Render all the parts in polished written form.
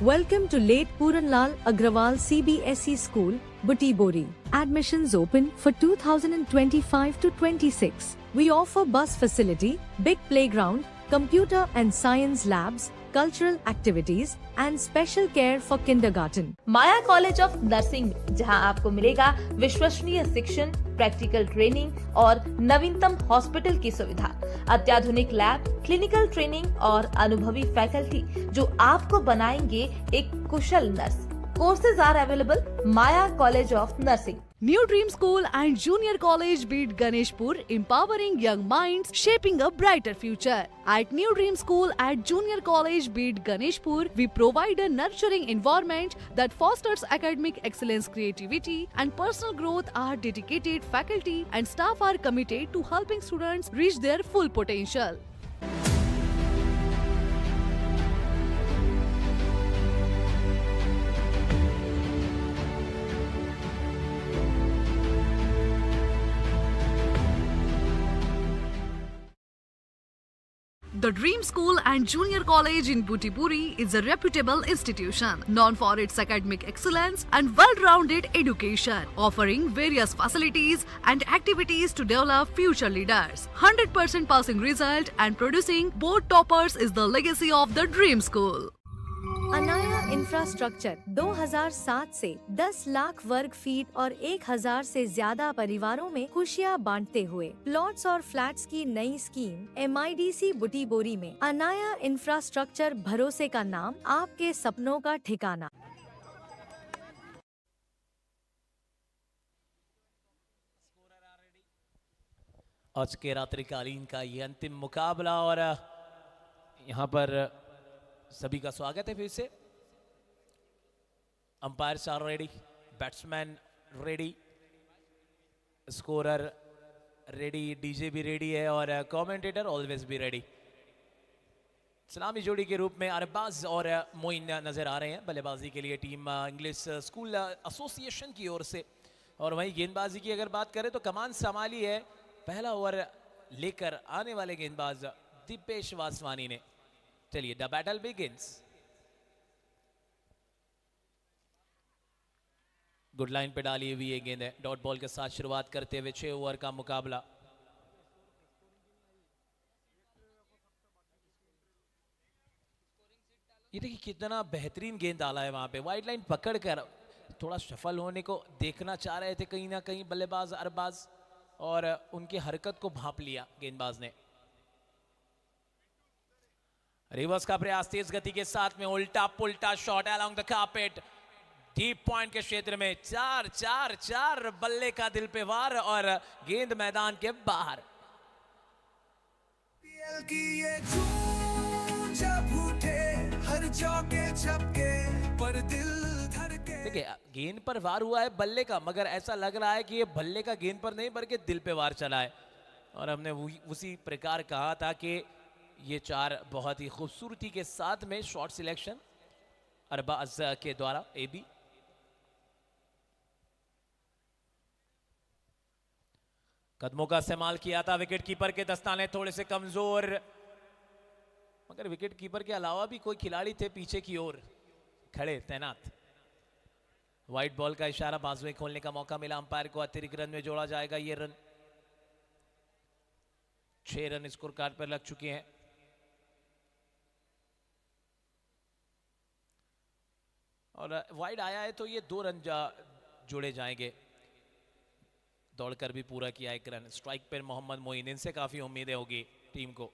Welcome to Late Puranlal Agrawal CBSE School, Butibori. Admissions open for 2025 to 26. We offer bus facility, big playground, computer and science labs, cultural activities and special care for kindergarten. Maya college of nursing, जहां आपको मिलेगा विश्वसनीय शिक्षण, practical training और नवीनतम hospital की सुविधा, अत्याधुनिक लैब, क्लिनिकल ट्रेनिंग और अनुभवी फैकल्टी जो आपको बनाएंगे एक कुशल nurse. Courses are available Maya College of Nursing. New Dream School and Junior College Beat Ganeshpur, empowering young minds, shaping a brighter future. At New Dream School and Junior College Beat Ganeshpur, we provide a nurturing environment that fosters academic excellence, creativity and personal growth. Our dedicated faculty and staff are committed to helping students reach their full potential. The Dream School and Junior College in Butibori is a reputable institution known for its academic excellence and well-rounded education, offering various facilities and activities to develop future leaders. 100% passing result and producing board toppers is the legacy of the Dream School. Anaya infrastructure 2007 से 10 लाख वर्ग feet और 1000 से ज्यादा परिवारों में खुशियां बांटते हुए प्लॉट्स और फ्लैट्स की नई स्कीम MIDC बुटीबोरी में. अनाया इंफ्रास्ट्रक्चर, भरोसे का नाम, आपके सपनों का ठिकाना. आज के रात्रिकालीन का ये अंतिम मुकाबला और यहाँ पर सभी का स्वागत है फिर से. Umpires are ready, batsman ready, scorer ready, DJ भी रेडी है और कमेंटेटर ऑलवेज भी रेडी. सलामी जोड़ी के रूप में अरबाज और मोइन नजर आ रहे हैं बल्लेबाजी के लिए टीम इंग्लिश स्कूल एसोसिएशन की ओर से. और वहीं गेंदबाजी की अगर बात करें तो कमान संभाली है पहला ओवर लेकर आने वाले गेंदबाज दीपेश वासवानी ने. चलिए, the battle begins. Good line पे डाली हुई ये गेंद है. डॉट बॉल के साथ शुरुआत करते हुए 6 ओवर का मुकाबला. ये देखिए कितना बेहतरीन गेंद डाला है वहां पे. वाइड लाइन पकड़कर थोड़ा सफल होने को देखना चाह रहे थे कहीं ना कहीं बल्लेबाज अरबाज, और उनकी हरकत को भांप लिया गेंदबाज ने. रिवर्स का प्रयास तेज गति के साथ में, उल्टा पुल्टा shot along the carpet, deep point के क्षेत्र में. 4-4-4 बल्ले का दिल पे वार और गेंद मैदान के बाहर. देखिए गेंद पर वार हुआ है बल्ले का, मगर ऐसा लग रहा है कि ये बल्ले का गेंद पर नहीं बल्कि दिल पे वार चला है. और हमने उसी प्रकार कहा था कि ये 4 बहुत ही खूबसूरती के साथ में शॉट सिलेक्शन अरबाज के द्वारा. AB कदमों का इस्तेमाल किया था. विकेट कीपर के दस्ताने थोड़े से कमजोर, मगर विकेट कीपर के अलावा भी कोई खिलाड़ी थे पीछे की ओर खड़े तैनात. वाइट बॉल का इशारा, बाजुएं खोलने का मौका मिला अंपायर को. अतिरिक्त रन में जोड़ा जाएगा ये रन. 6 रन स्कोर कार्ड पर लग चुके हैं. और वाइड आया है तो ये 2 रन जोड़े जाएंगे. दौड़कर भी पूरा किया 1 रन. स्ट्राइक पर मोहम्मद मोइन, इनसे काफी उम्मीदें होगी टीम को.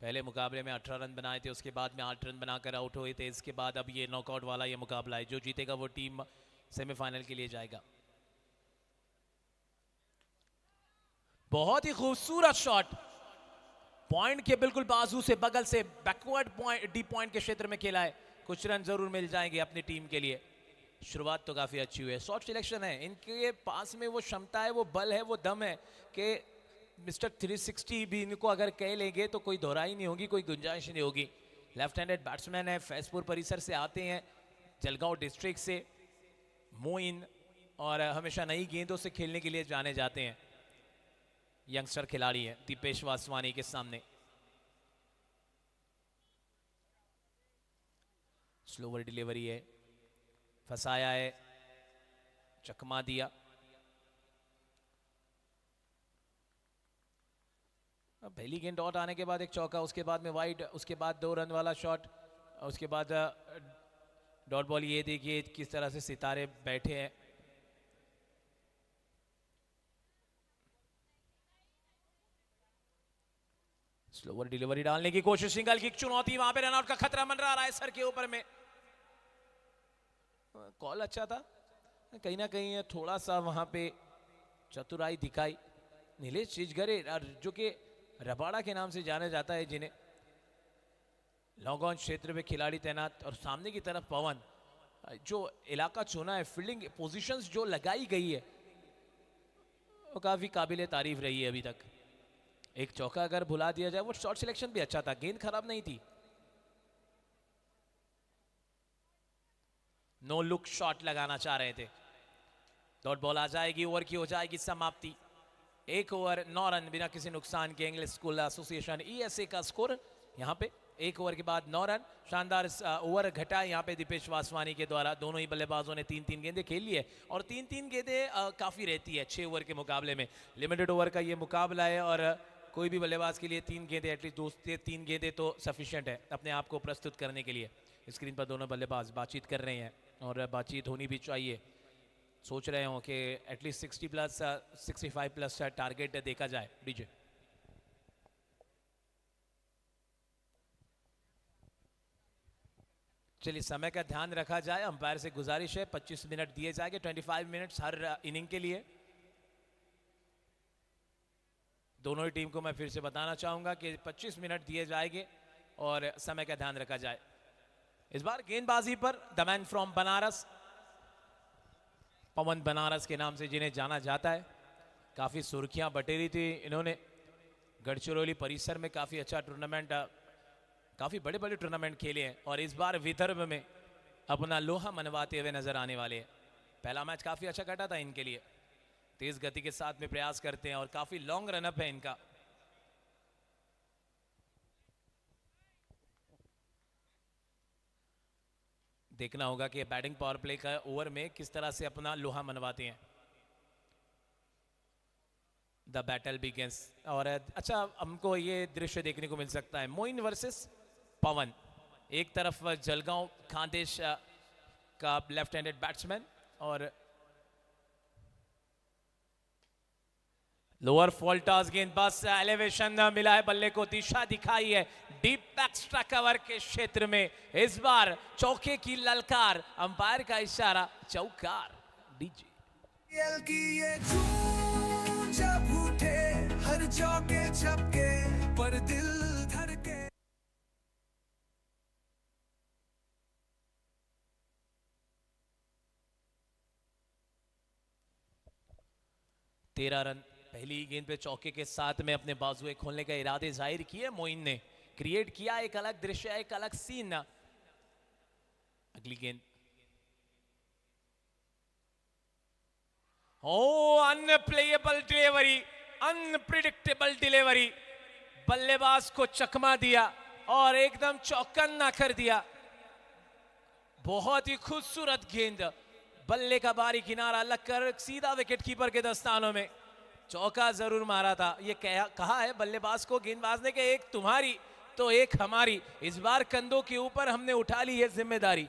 पहले मुकाबले में 18 रन बनाए थे, उसके बाद में 8 रन बनाकर आउट हुए थे. इसके बाद अब ये नॉकआउट वाला ये मुकाबला है. जो जीतेगा वो टीम सेमीफाइनल के लिए जाएगा. बहुत ही खूबसूरत शॉट, पॉइंट के बिल्कुल बाजू से, बगल से, बैकवर्ड पॉइंट, डीप पॉइंट के क्षेत्र में खेला है. कुछ रन जरूर मिल जाएंगे अपनी टीम के लिए. शुरुआत तो काफी अच्छी हुई है. शॉट सिलेक्शन है इनके पास में, वो क्षमता है, वो बल है, वो दम है कि मिस्टर 360 भी इनको अगर कह लेंगे तो कोई दोहराई नहीं होगी, कोई गुंजाइश नहीं होगी. लेफ्ट हैंडेड बैट्समैन है, फैजपुर परिसर से आते हैं, जलगांव डिस्ट्रिक्ट से मोइन, और हमेशा नई गेंदों से खेलने के लिए जाने जाते हैं. यंगस्टर खिलाड़ी है दीपेश वासवानी के सामने. स्लोवर डिलीवरी है, फंसाया है, चकमा दिया। अब पहली गेंद डॉट आने के बाद एक चौका, उसके बाद में वाइड, उसके बाद 2 रन वाला शॉट, उसके बाद डॉट बॉल। ये देखिए किस तरह से सितारे बैठे हैं। स्लोवर डिलीवरी डालने की कोशिश, सिंगल किक, चुनौती, वहां पे रनआउट का खतरा मंडरा रहा है सर के ऊपर में। कॉल अच्छा था, कहीं ना कहीं थोड़ा सा वहां पे चतुराई दिखाई। नीलेश चिचगरे जो कि रबाड़ा के नाम से जाना जाता है, जिन्हें लॉन्ग ऑन क्षेत्र में खिलाड़ी तैनात, और सामने की तरफ पवन, जो इलाका चुना है, फील्डिंग पोजीशंस जो लगाई गई है, वो काफी काबिले तारीफ रही है अभी तक। एक चौका अगर भुला दिया जाए, वो शॉट सिलेक्शन भी अच्छा था, गेंद खराब नहीं थी। नो लुक शॉट लगाना चाह रहे थे। डॉट बॉल आ जाएगी, ओवर की हो जाएगी समाप्ति। 1 ओवर 9 रन बिना किसी नुकसान के इंग्लिश स्कूल एसोसिएशन ESA का स्कोर यहाँ पे 1 ओवर के बाद 9 रन। शानदार ओवर घटा यहाँ पे दीपेश वासवानी के द्वारा। दोनों ही बल्लेबाजों ने 3-3 गेंदें खेल ली है, और 3-3 गेंदें काफ़ी रहती है 6 ओवर के मुकाबले में। लिमिटेड ओवर का ये मुकाबला है, और कोई भी बल्लेबाज के लिए 3 गेंदें, एटलीस्ट 2 से 3 गेंदें तो सफिशिएंट है अपने आप को प्रस्तुत करने के लिए। स्क्रीन पर दोनों बल्लेबाज बातचीत कर रहे हैं, और बातचीत होनी भी चाहिए। सोच रहे हो कि एटलीस्ट 60 प्लस 65 प्लस टारगेट देखा जाए। डीजे चलिए, समय का ध्यान रखा जाए। अंपायर से गुजारिश है 25 मिनट दिए जाएंगे, 25 मिनट्स हर इनिंग के लिए। दोनों ही टीम को मैं फिर से बताना चाहूंगा कि 25 मिनट दिए जाएंगे और समय का ध्यान रखा जाए। इस बार गेंदबाजी पर द मैन फ्रॉम बनारस, पवन बनारस के नाम से जिन्हें जाना जाता है, काफ़ी सुर्खियां बटेरी थी इन्होंने। गढ़चिरौली परिसर में काफ़ी अच्छा टूर्नामेंट, काफ़ी बड़े बड़े टूर्नामेंट खेले हैं, और इस बार विदर्भ में अपना लोहा मनवाते हुए नजर आने वाले हैं। पहला मैच काफ़ी अच्छा कटा था इनके लिए, तेज गति के साथ में प्रयास करते हैं, और काफ़ी लॉन्ग रनअप है इनका। देखना होगा कि बैटिंग पावर प्ले का ओवर में किस तरह से अपना लोहा मनवाते हैं। The battle begins. और अच्छा, हमको ये दृश्य देखने को मिल सकता है, मोइन वर्सेस पवन। एक तरफ जलगांव खानदेश का लेफ्ट हैंडेड बैट्समैन, और लोअर फॉल्टास गेंदबाज, एलिवेशन मिला है बल्ले को, दिशा दिखाई है डीप एक्स्ट्रा कवर के क्षेत्र में। इस बार चौके की ललकार, अंपायर का इशारा, चौकार। डीजे की ये धूम जब उठे, हर चौके छक्के पर दिल धड़के। 13 रन पहली गेंद पे चौके के साथ में अपने बाजुए खोलने का इरादे जाहिर किए मोइन ने। क्रिएट किया एक अलग दृश्य, एक अलग सीन। अगली गेंद, अनप्लेएबल डिलीवरी, अनप्रिडिक्टेबल डिलीवरी, बल्लेबाज को चकमा दिया और एकदम चौकन्ना कर दिया। बहुत ही खूबसूरत गेंद, बल्ले का बारी किनारा लगकर सीधा विकेट कीपर के दस्तानों में। चौका जरूर मारा था, ये कहा है बल्लेबाज को, गेंदबाज ने कि एक तुम्हारी तो एक हमारी, इस बार कंधों के ऊपर हमने उठा ली है जिम्मेदारी।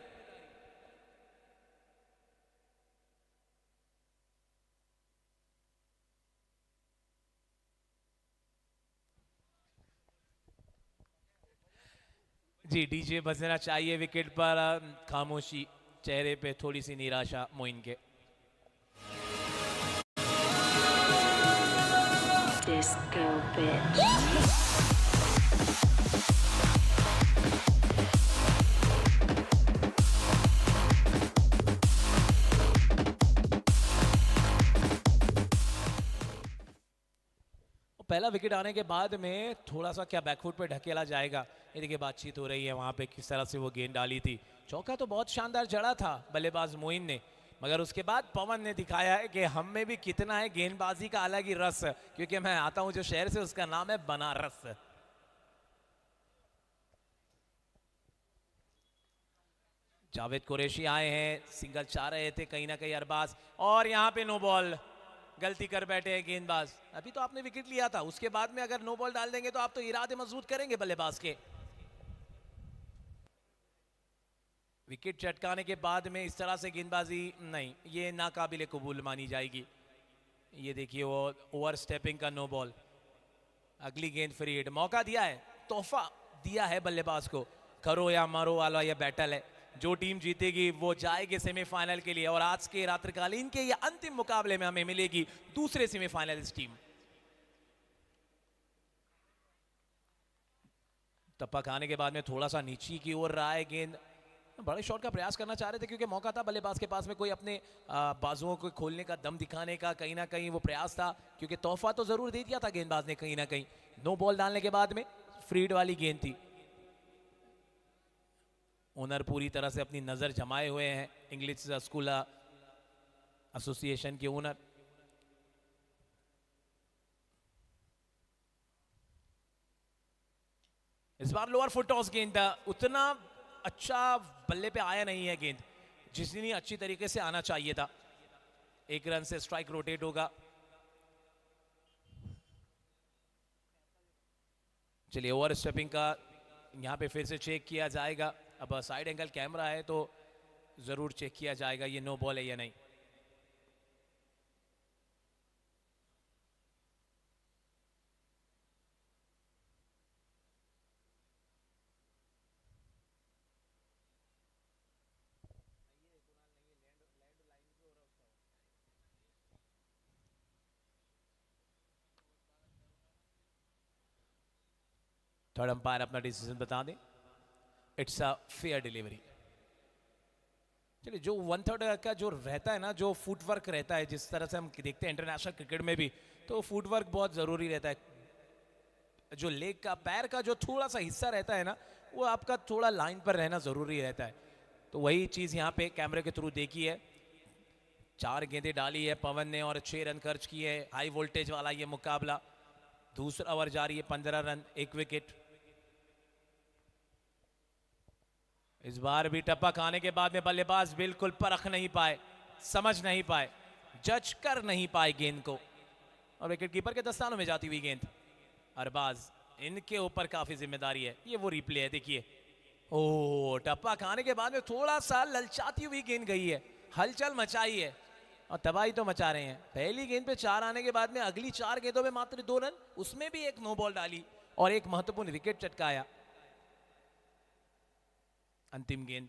जी, डीजे बजना चाहिए विकेट पर। खामोशी, चेहरे पे थोड़ी सी निराशा मोइन के। Disco bitch. पहला विकेट आने के बाद में थोड़ा सा क्या बैकफुट पे ढकेला जाएगा, ये देखिए बातचीत हो रही है वहां पे किस तरह से वो गेंद डाली थी। चौका तो बहुत शानदार जड़ा था बल्लेबाज मोइन ने, मगर उसके बाद पवन ने दिखाया है कि हम में भी कितना है गेंदबाजी का अलग ही रस, क्योंकि मैं आता हूं जो शहर से, उसका नाम है बनारस। जावेद कुरैशी आए हैं, सिंगल चाह रहे थे कहीं ना कहीं अरबाज, और यहाँ पे नो बॉल, गलती कर बैठे हैं गेंदबाज। अभी तो आपने विकेट लिया था, उसके बाद में अगर नो बॉल डाल देंगे तो आप तो इरादे मजबूत करेंगे बल्लेबाज के। विकेट चटकाने के बाद में इस तरह से गेंदबाजी नहीं, ये नाकाबिले कबूल मानी जाएगी। ये देखिए वो ओवर स्टेपिंग का नो बॉल। अगली गेंद फ्री हिट, मौका दिया है, तोहफा दिया है बल्लेबाज को। करो या मरो वाला ये बैटल है, जो टीम जीतेगी वो जाएगी सेमीफाइनल के लिए, और आज के रात्रिकालीन के ये अंतिम मुकाबले में हमें मिलेगी दूसरे सेमीफाइनलिस्ट टीम। टप्पा खाने के बाद में थोड़ा सा नीचे की ओर रहा है गेंद, बड़े शॉट का प्रयास करना चाह रहे थे क्योंकि मौका था बल्लेबाज के पास में, कोई अपने बाजुओं को खोलने का, दम दिखाने का कहीं ना कहीं वो प्रयास था, क्योंकि तोहफा तो जरूर दे दिया था गेंदबाज ने कहीं ना कहीं। नो बॉल डालने के बाद में फ्रीड वाली गेंद थी। ओनर पूरी तरह से अपनी नजर जमाए हुए हैं, इंग्लिश स्कूल एसोसिएशन के ओनर। इस बार लोअर फुट टॉस गेंद था, उतना अच्छा बल्ले पे आया नहीं है गेंद, जितनी अच्छी तरीके से आना चाहिए था। 1 रन से स्ट्राइक रोटेट होगा। चलिए ओवर स्टेपिंग का यहां पे फिर से चेक किया जाएगा। अब साइड एंगल कैमरा है तो जरूर चेक किया जाएगा ये नो बॉल है या नहीं। थर्ड अंपायर अपना डिसीजन बता दें। It's a fair delivery. चलिए जो 1/3 का जो रहता है ना, जो फुटवर्क रहता है, जिस तरह से हम देखते हैं इंटरनेशनल क्रिकेट में भी, तो फुटवर्क बहुत ज़रूरी रहता है। जो लेग का, पैर का जो थोड़ा सा हिस्सा रहता है ना, वो आपका थोड़ा लाइन पर रहना ज़रूरी रहता है। तो वही चीज़ यहाँ पे कैमरे के थ्रू देखी है। 4 गेंदें डाली है पवन ने और 6 रन खर्च किए। हाई वोल्टेज वाला ये मुकाबला। दूसरा ओवर जारी है, 15 रन 1 विकेट। इस बार भी टप्पा खाने के बाद में बल्लेबाज बिल्कुल परख नहीं पाए, समझ नहीं पाए, जज कर नहीं पाए गेंद को, और विकेट कीपर के दस्तानों में जाती हुई गेंद। अरबाज, इनके ऊपर काफी जिम्मेदारी है। ये वो रिप्ले है, देखिए। ओ, टप्पा खाने के बाद में थोड़ा सा ललचाती हुई गेंद गई है, हलचल मचाई है और तबाही तो मचा रहे हैं। पहली गेंद पे 4 आने के बाद में अगली 4 गेंदों में मात्र 2 रन, उसमें भी एक नो बॉल डाली और एक महत्वपूर्ण विकेट चटकाया। अंतिम गेंद,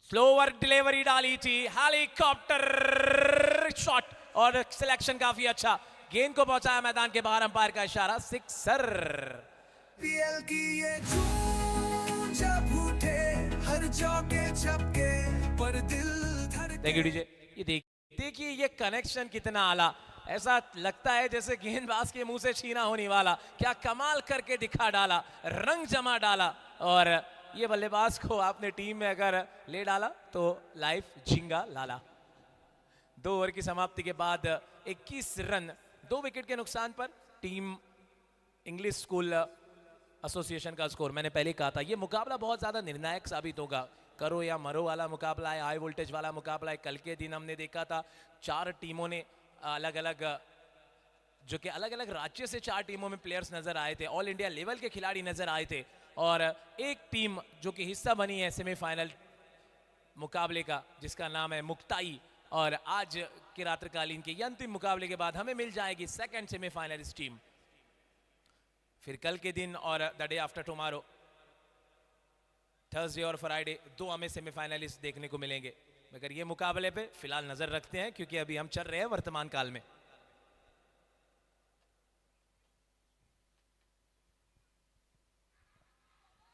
स्लोअर डिलीवरी डाली थी, हेलीकॉप्टर शॉट और सिलेक्शन काफी अच्छा। गेंद को पहुंचाया मैदान के बाहर, अंपायर का इशारा, सिक्सर। पीएल की ये धूम जब उठे हर चौके छक्के पर दिल धड़के। देखिए डीजे, ये देखिए ये कनेक्शन कितना आला। ऐसा लगता है जैसे गेंदबाज के मुंह से छीना होने वाला। क्या कमाल करके दिखा डाला, रंग जमा डाला, और ये बल्लेबाज को आपने टीम में अगर ले डाला तो लाइफ झिंगा लाला। 2 ओवर की समाप्ति के बाद 21 रन 2 विकेट के नुकसान पर टीम इंग्लिश स्कूल एसोसिएशन का स्कोर। मैंने पहले कहा था ये मुकाबला बहुत ज्यादा निर्णायक साबित होगा। करो या मरो वाला मुकाबला है, हाई वोल्टेज वाला मुकाबला है। कल के दिन हमने देखा था 4 टीमों ने अलग अलग, जो कि अलग अलग राज्य से 4 टीमों में प्लेयर्स नजर आए थे, ऑल इंडिया लेवल के खिलाड़ी नजर आए थे, और एक टीम जो कि हिस्सा बनी है सेमीफाइनल मुकाबले का, जिसका नाम है मुक्ताई। और आज के रात्रिकालीन के ये अंतिम मुकाबले के बाद हमें मिल जाएगी सेकंड सेमीफाइनलिस्ट टीम। फिर कल के दिन और the day after tomorrow, Thursday और फ्राइडे, 2 हमें सेमीफाइनलिस्ट देखने को मिलेंगे। मगर ये मुकाबले पे फिलहाल नजर रखते हैं क्योंकि अभी हम चल रहे हैं वर्तमान काल में।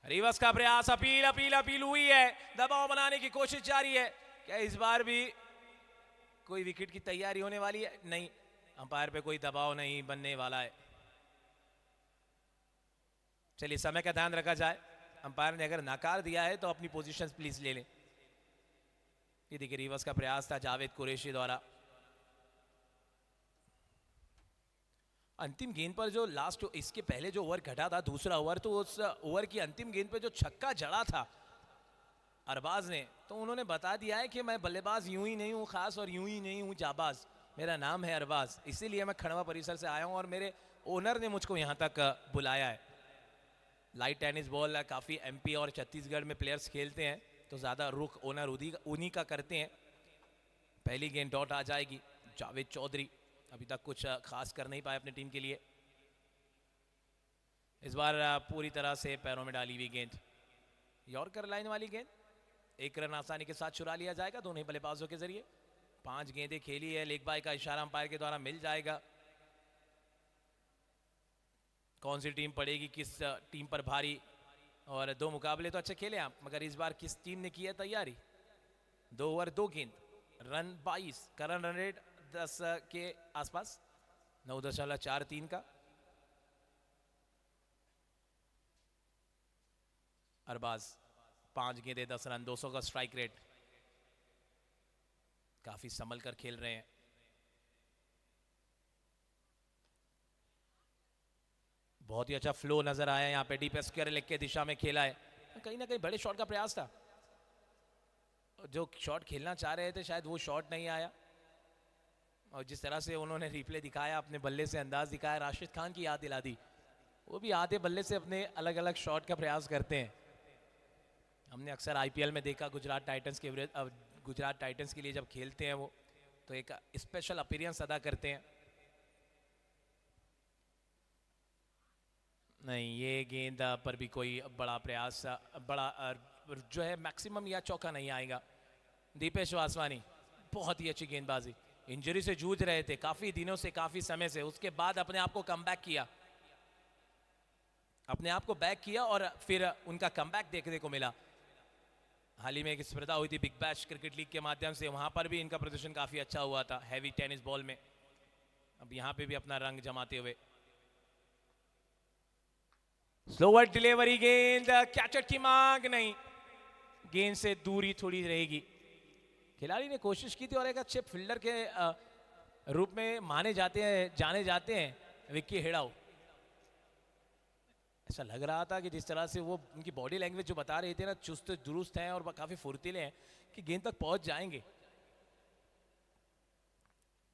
रिवर्स का प्रयास, अपील अपील अपील हुई है, दबाव बनाने की कोशिश जारी है। क्या इस बार भी कोई विकेट की तैयारी होने वाली है? नहीं, अंपायर पे कोई दबाव नहीं बनने वाला है। चलिए समय का ध्यान रखा जाए। अंपायर ने अगर नकार दिया है तो अपनी पोजीशंस प्लीज ले लें। ये देखिए रिवर्स का प्रयास था जावेद कुरैशी द्वारा। अंतिम गेंद पर जो लास्ट इसके पहले जो ओवर घटा था दूसरा ओवर, तो उस ओवर की अंतिम गेंद पे जो छक्का जड़ा था अरबाज ने, तो उन्होंने बता दिया है कि मैं बल्लेबाज यूं ही नहीं हूं खास और यूं ही नहीं हूं जाबाज, मेरा नाम है अरबाज, इसीलिए मैं खंडवा परिसर से आया हूं और मेरे ओनर ने मुझको यहां तक बुलाया है। लाइट टेनिस बॉल काफ़ी एमपी और छत्तीसगढ़ में प्लेयर्स खेलते हैं, तो ज़्यादा रुख ओनर उन्हीं का करते हैं। पहली गेंद डॉट आ जाएगी। जावेद चौधरी अभी तक कुछ खास कर नहीं पाए अपनी टीम के लिए, इस बार पूरी तरह से पैरों में डाली हुई गेंद, यॉर्कर लाइन वाली गेंद, एक रन आसानी के साथ चुरा लिया जाएगा दोनों ही बल्लेबाजों के जरिए। 5 गेंदें खेली है, लेग बाय का इशारा अंपायर के द्वारा मिल जाएगा। कौन सी टीम पड़ेगी किस टीम पर भारी, और 2 मुकाबले तो अच्छे खेले आप, मगर इस बार किस टीम ने की है तैयारी। 2 ओवर 2 गेंद, रन 22, करंट रन रेट 10 के आसपास, 9.43 का। अरबाज 5 गेंदे 10 रन, 200 का स्ट्राइक रेट, काफी संभल कर खेल रहे हैं। बहुत ही अच्छा फ्लो नजर आया यहाँ पे, डीप स्क्वायर लेग के दिशा में खेला है, कहीं ना कहीं बड़े शॉट का प्रयास था, जो शॉट खेलना चाह रहे थे शायद वो शॉट नहीं आया, और जिस तरह से उन्होंने रिप्ले दिखाया, अपने बल्ले से अंदाज दिखाया, राशिद खान की याद दिला दी, वो भी आधे बल्ले से अपने अलग अलग शॉट का प्रयास करते हैं। हमने अक्सर आईपीएल में देखा गुजरात टाइटंस के लिए जब खेलते हैं वो, तो एक स्पेशल अपीयरेंस अदा करते हैं। नहीं, ये गेंद पर भी कोई बड़ा प्रयास, बड़ा जो है मैक्सिमम या चौका नहीं आएगा। दीपेश वासवानी बहुत ही अच्छी गेंदबाजी, इंजरी से जूझ रहे थे काफी दिनों से, काफी समय से, उसके बाद अपने आप को कमबैक किया, अपने आप को बैक किया और फिर उनका कमबैक देखने को मिला। हाल ही में एक स्पर्धा हुई थी बिग बैश क्रिकेट लीग के माध्यम से, वहां पर भी इनका प्रदर्शन काफी अच्छा हुआ था हैवी टेनिस बॉल में, अब यहाँ पे भी अपना रंग जमाते हुए। स्लोवर डिलीवरी गेंद, कैचर की मांग नहीं, गेंद से दूरी थोड़ी रहेगी। खिलाड़ी ने कोशिश की थी और एक अच्छे फील्डर के रूप में जाने जाते हैं विक्की हेड़ाओ। ऐसा लग रहा था कि जिस तरह से वो उनकी बॉडी लैंग्वेज जो बता रहे थे ना, चुस्त दुरुस्त हैं और काफी फुर्तीले हैं कि गेंद तक पहुंच जाएंगे।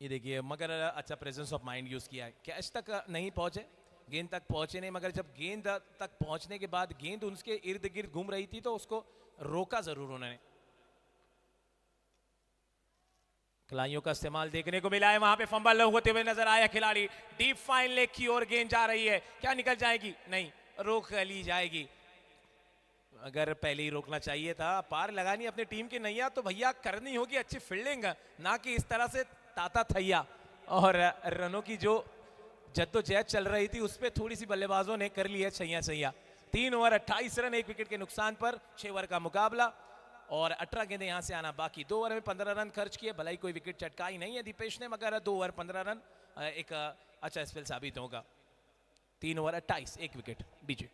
ये देखिए, मगर अच्छा प्रेजेंस ऑफ माइंड यूज किया है, कैच तक नहीं पहुंचे, गेंद तक पहुंचे नहीं, मगर जब गेंद तक पहुंचने के बाद गेंद उसके इर्द गिर्द घूम रही थी तो उसको रोका जरूर उन्होंने। खिलाड़ियों का इस्तेमाल देखने को मिला है, वहां पे फंबल होते हुए नजर आया खिलाड़ी, डीप फाइन लेग की ओर गेंद जा रही है, क्या निकल जाएगी? नहीं, रोक ली जाएगी। अगर पहले ही रोकना चाहिए था, पार लगानी अपनी टीम की नैया तो भैया करनी होगी अच्छी फील्डिंग, ना कि इस तरह से ताता थैया। और रनों की जो जद्दोजहद चल रही थी उस पर थोड़ी सी बल्लेबाजों ने कर ली है छैया। 3 ओवर 28 रन, 1 विकेट के नुकसान पर 6 ओवर का मुकाबला और 18 गेंदें यहां से आना बाकी। 2 ओवर में 15 रन खर्च किए, भलाई कोई विकेट चटकाई नहीं है दीपेश ने, मगर 2 ओवर 15 रन एक अच्छा स्पेल साबित होगा। 3 ओवर 28, 1 विकेट। बीजे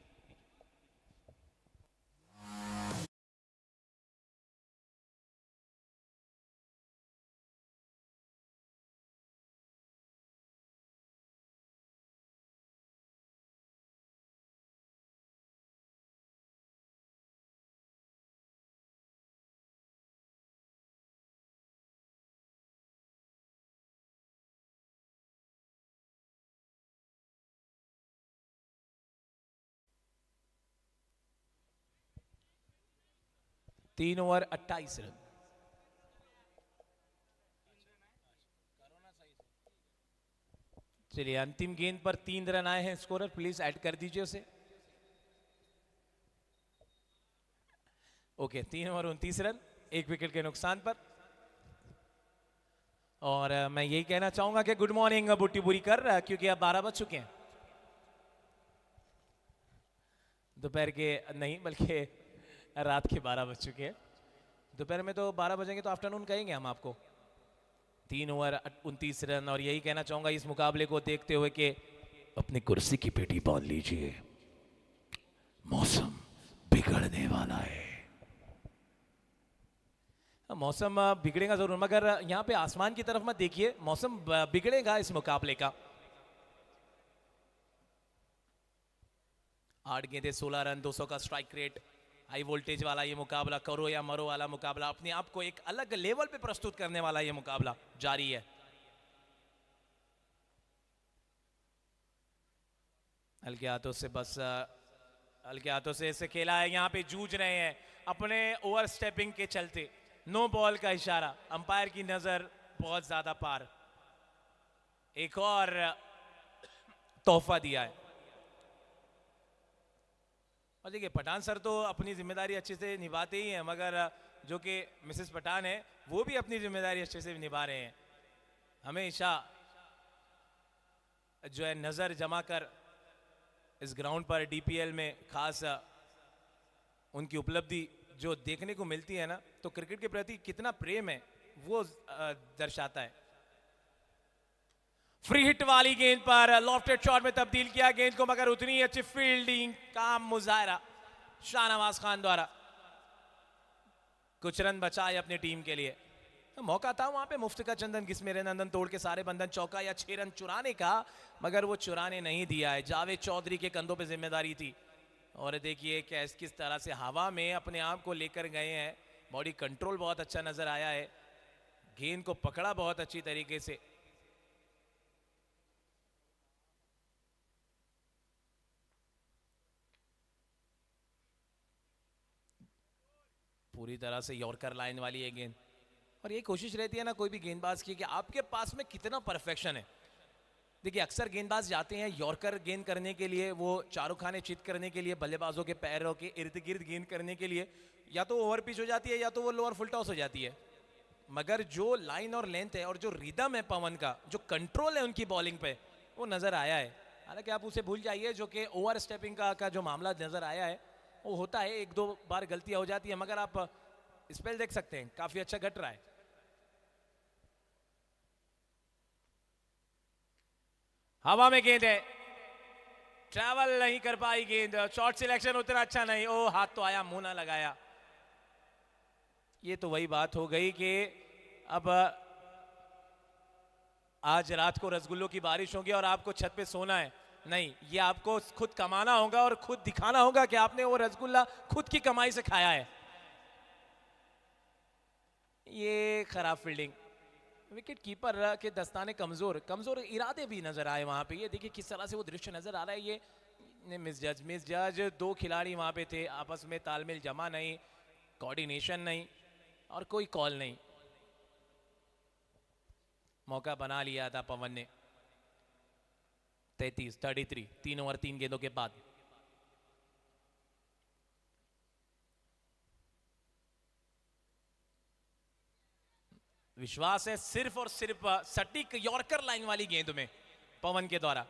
तीन ओवर 28 रन। चलिए, अंतिम गेंद पर 3 रन आए हैं, स्कोरर प्लीज ऐड कर दीजिए उसे। ओके, 3 ओवर 29 रन, 1 विकेट के नुकसान पर। और मैं यही कहना चाहूंगा कि गुड मॉर्निंग बुट्टी बुरी कर, क्योंकि अब 12 बज चुके हैं, दोपहर के नहीं बल्कि रात के 12 बज चुके हैं। दोपहर में तो 12 बजेंगे तो आफ्टरनून कहेंगे हम आपको। 3 ओवर 29 रन, और यही कहना चाहूंगा इस मुकाबले को देखते हुए कि अपनी कुर्सी की पेटी बांध लीजिए, मौसम बिगड़ने वाला है। मौसम बिगड़ेगा जरूर, मगर यहाँ पे आसमान की तरफ मत देखिए, मौसम बिगड़ेगा इस मुकाबले का। 8 गेंदे 16 रन, 200 का स्ट्राइक रेट। हाई वोल्टेज वाला ये मुकाबला, करो या मरो वाला मुकाबला, अपने आप को एक अलग लेवल पे प्रस्तुत करने वाला ये मुकाबला जारी है। हल्के हाथों से बस हल्के हाथों से इसे खेला है, यहाँ पे जूझ रहे हैं अपने ओवर स्टेपिंग के चलते। नो बॉल का इशारा, अंपायर की नजर बहुत ज्यादा पार। एक और तोहफा दिया है। और देखिए पठान सर तो अपनी जिम्मेदारी अच्छे से निभाते ही हैं, मगर जो कि मिसेस पठान है वो भी अपनी जिम्मेदारी अच्छे से निभा रहे हैं। हमेशा जो है नजर जमा कर इस ग्राउंड पर डीपीएल में खास उनकी उपलब्धि जो देखने को मिलती है ना, तो क्रिकेट के प्रति कितना प्रेम है वो दर्शाता है। फ्री हिट वाली गेंद पर लॉफ्टेड शॉट में तब्दील किया गेंद को, मगर उतनी ही अच्छी फील्डिंग का मुजाहरा शाहनवाज खान द्वारा। कुछ रन बचाए अपनी टीम के लिए। तो मौका था वहां पे मुफ्त का चंदन किस मेरे नंदन तोड़ के सारे बंधन चौका या 6 रन चुराने का, मगर वो चुराने नहीं दिया है। जावेद चौधरी के कंधों पे जिम्मेदारी थी। और देखिए किस तरह से हवा में अपने आप को लेकर गए हैं। बॉडी कंट्रोल बहुत अच्छा नजर आया है, गेंद को पकड़ा बहुत अच्छी तरीके से। पूरी तरह से यॉर्कर लाइन वाली है गेंद। और ये कोशिश रहती है ना कोई भी गेंदबाज की कि आपके पास में कितना परफेक्शन है। देखिए अक्सर गेंदबाज जाते हैं यॉर्कर गेंद करने के लिए, वो चारों खाने चित करने के लिए, बल्लेबाजों के पैरों के इर्द गिर्द गेंद करने के लिए, या तो ओवर पिच हो जाती है या तो वो लोअर फुल टॉस हो जाती है। मगर जो लाइन और लेंथ है और जो रिदम है पवन का, जो कंट्रोल है उनकी बॉलिंग पे, वो नजर आया है। हालांकि आप उसे भूल जाइए जो कि ओवर स्टेपिंग का जो मामला नजर आया है वो होता है, 1-2 बार गलतियां हो जाती है, मगर आप स्पेल देख सकते हैं काफी अच्छा घट रहा है। हवा में गेंद है, ट्रैवल नहीं कर पाई गेंद, शॉट सिलेक्शन उतना अच्छा नहीं। ओ हाथ तो आया, मुंह ना लगाया। ये तो वही बात हो गई कि अब आज रात को रसगुल्लों की बारिश होगी और आपको छत पे सोना है। नहीं, ये आपको खुद कमाना होगा और खुद दिखाना होगा कि आपने वो रसगुल्ला खुद की कमाई से खाया है। ये खराब फील्डिंग, विकेट कीपर के दस्ताने कमजोर इरादे भी नजर आए वहां पे। ये देखिए किस तरह से वो दृश्य नजर आ रहा है। ये मिस जज 2 खिलाड़ी वहां पे थे, आपस में तालमेल जमा नहीं, कोऑर्डिनेशन नहीं और कोई कॉल नहीं। मौका बना लिया था पवन ने। 33 3 ओवर 3 गेंदों के बाद। विश्वास है सिर्फ और सिर्फ सटीक यॉर्कर लाइन वाली गेंद में पवन के द्वारा,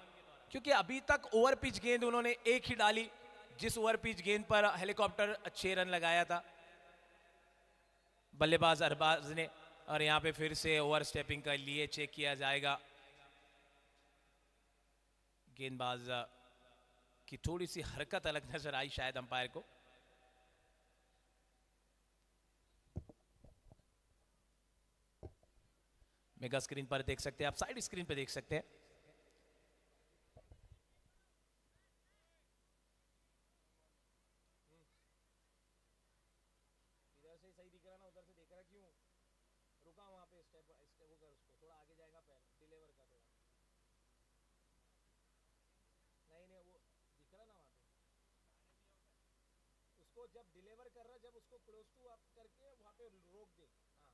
क्योंकि अभी तक ओवर पिच गेंद उन्होंने एक ही डाली, जिस ओवर पिच गेंद पर हेलीकॉप्टर 6 रन लगाया था बल्लेबाज अरबाज ने। और यहां पे फिर से ओवर स्टेपिंग के लिए चेक किया जाएगा। गेंदबाज की थोड़ी सी हरकत अलग नजर आई शायद अंपायर को। मेगा स्क्रीन पर देख सकते हैं आप, साइड स्क्रीन पर देख सकते हैं। इधर से सही दिख रहा ना, उधर से देख रहा क्यों? रुका वहां पे, स्टेप वो कर, उसको थोड़ा आगे जाएगा, पैर डिलीवर का थोड़ा। नहीं वो दिख रहा ना वहां पे, उसको जब डिलीवर कर रहा, जब उसको क्लोज टू अप करके वहां पे रोक दे। हाँ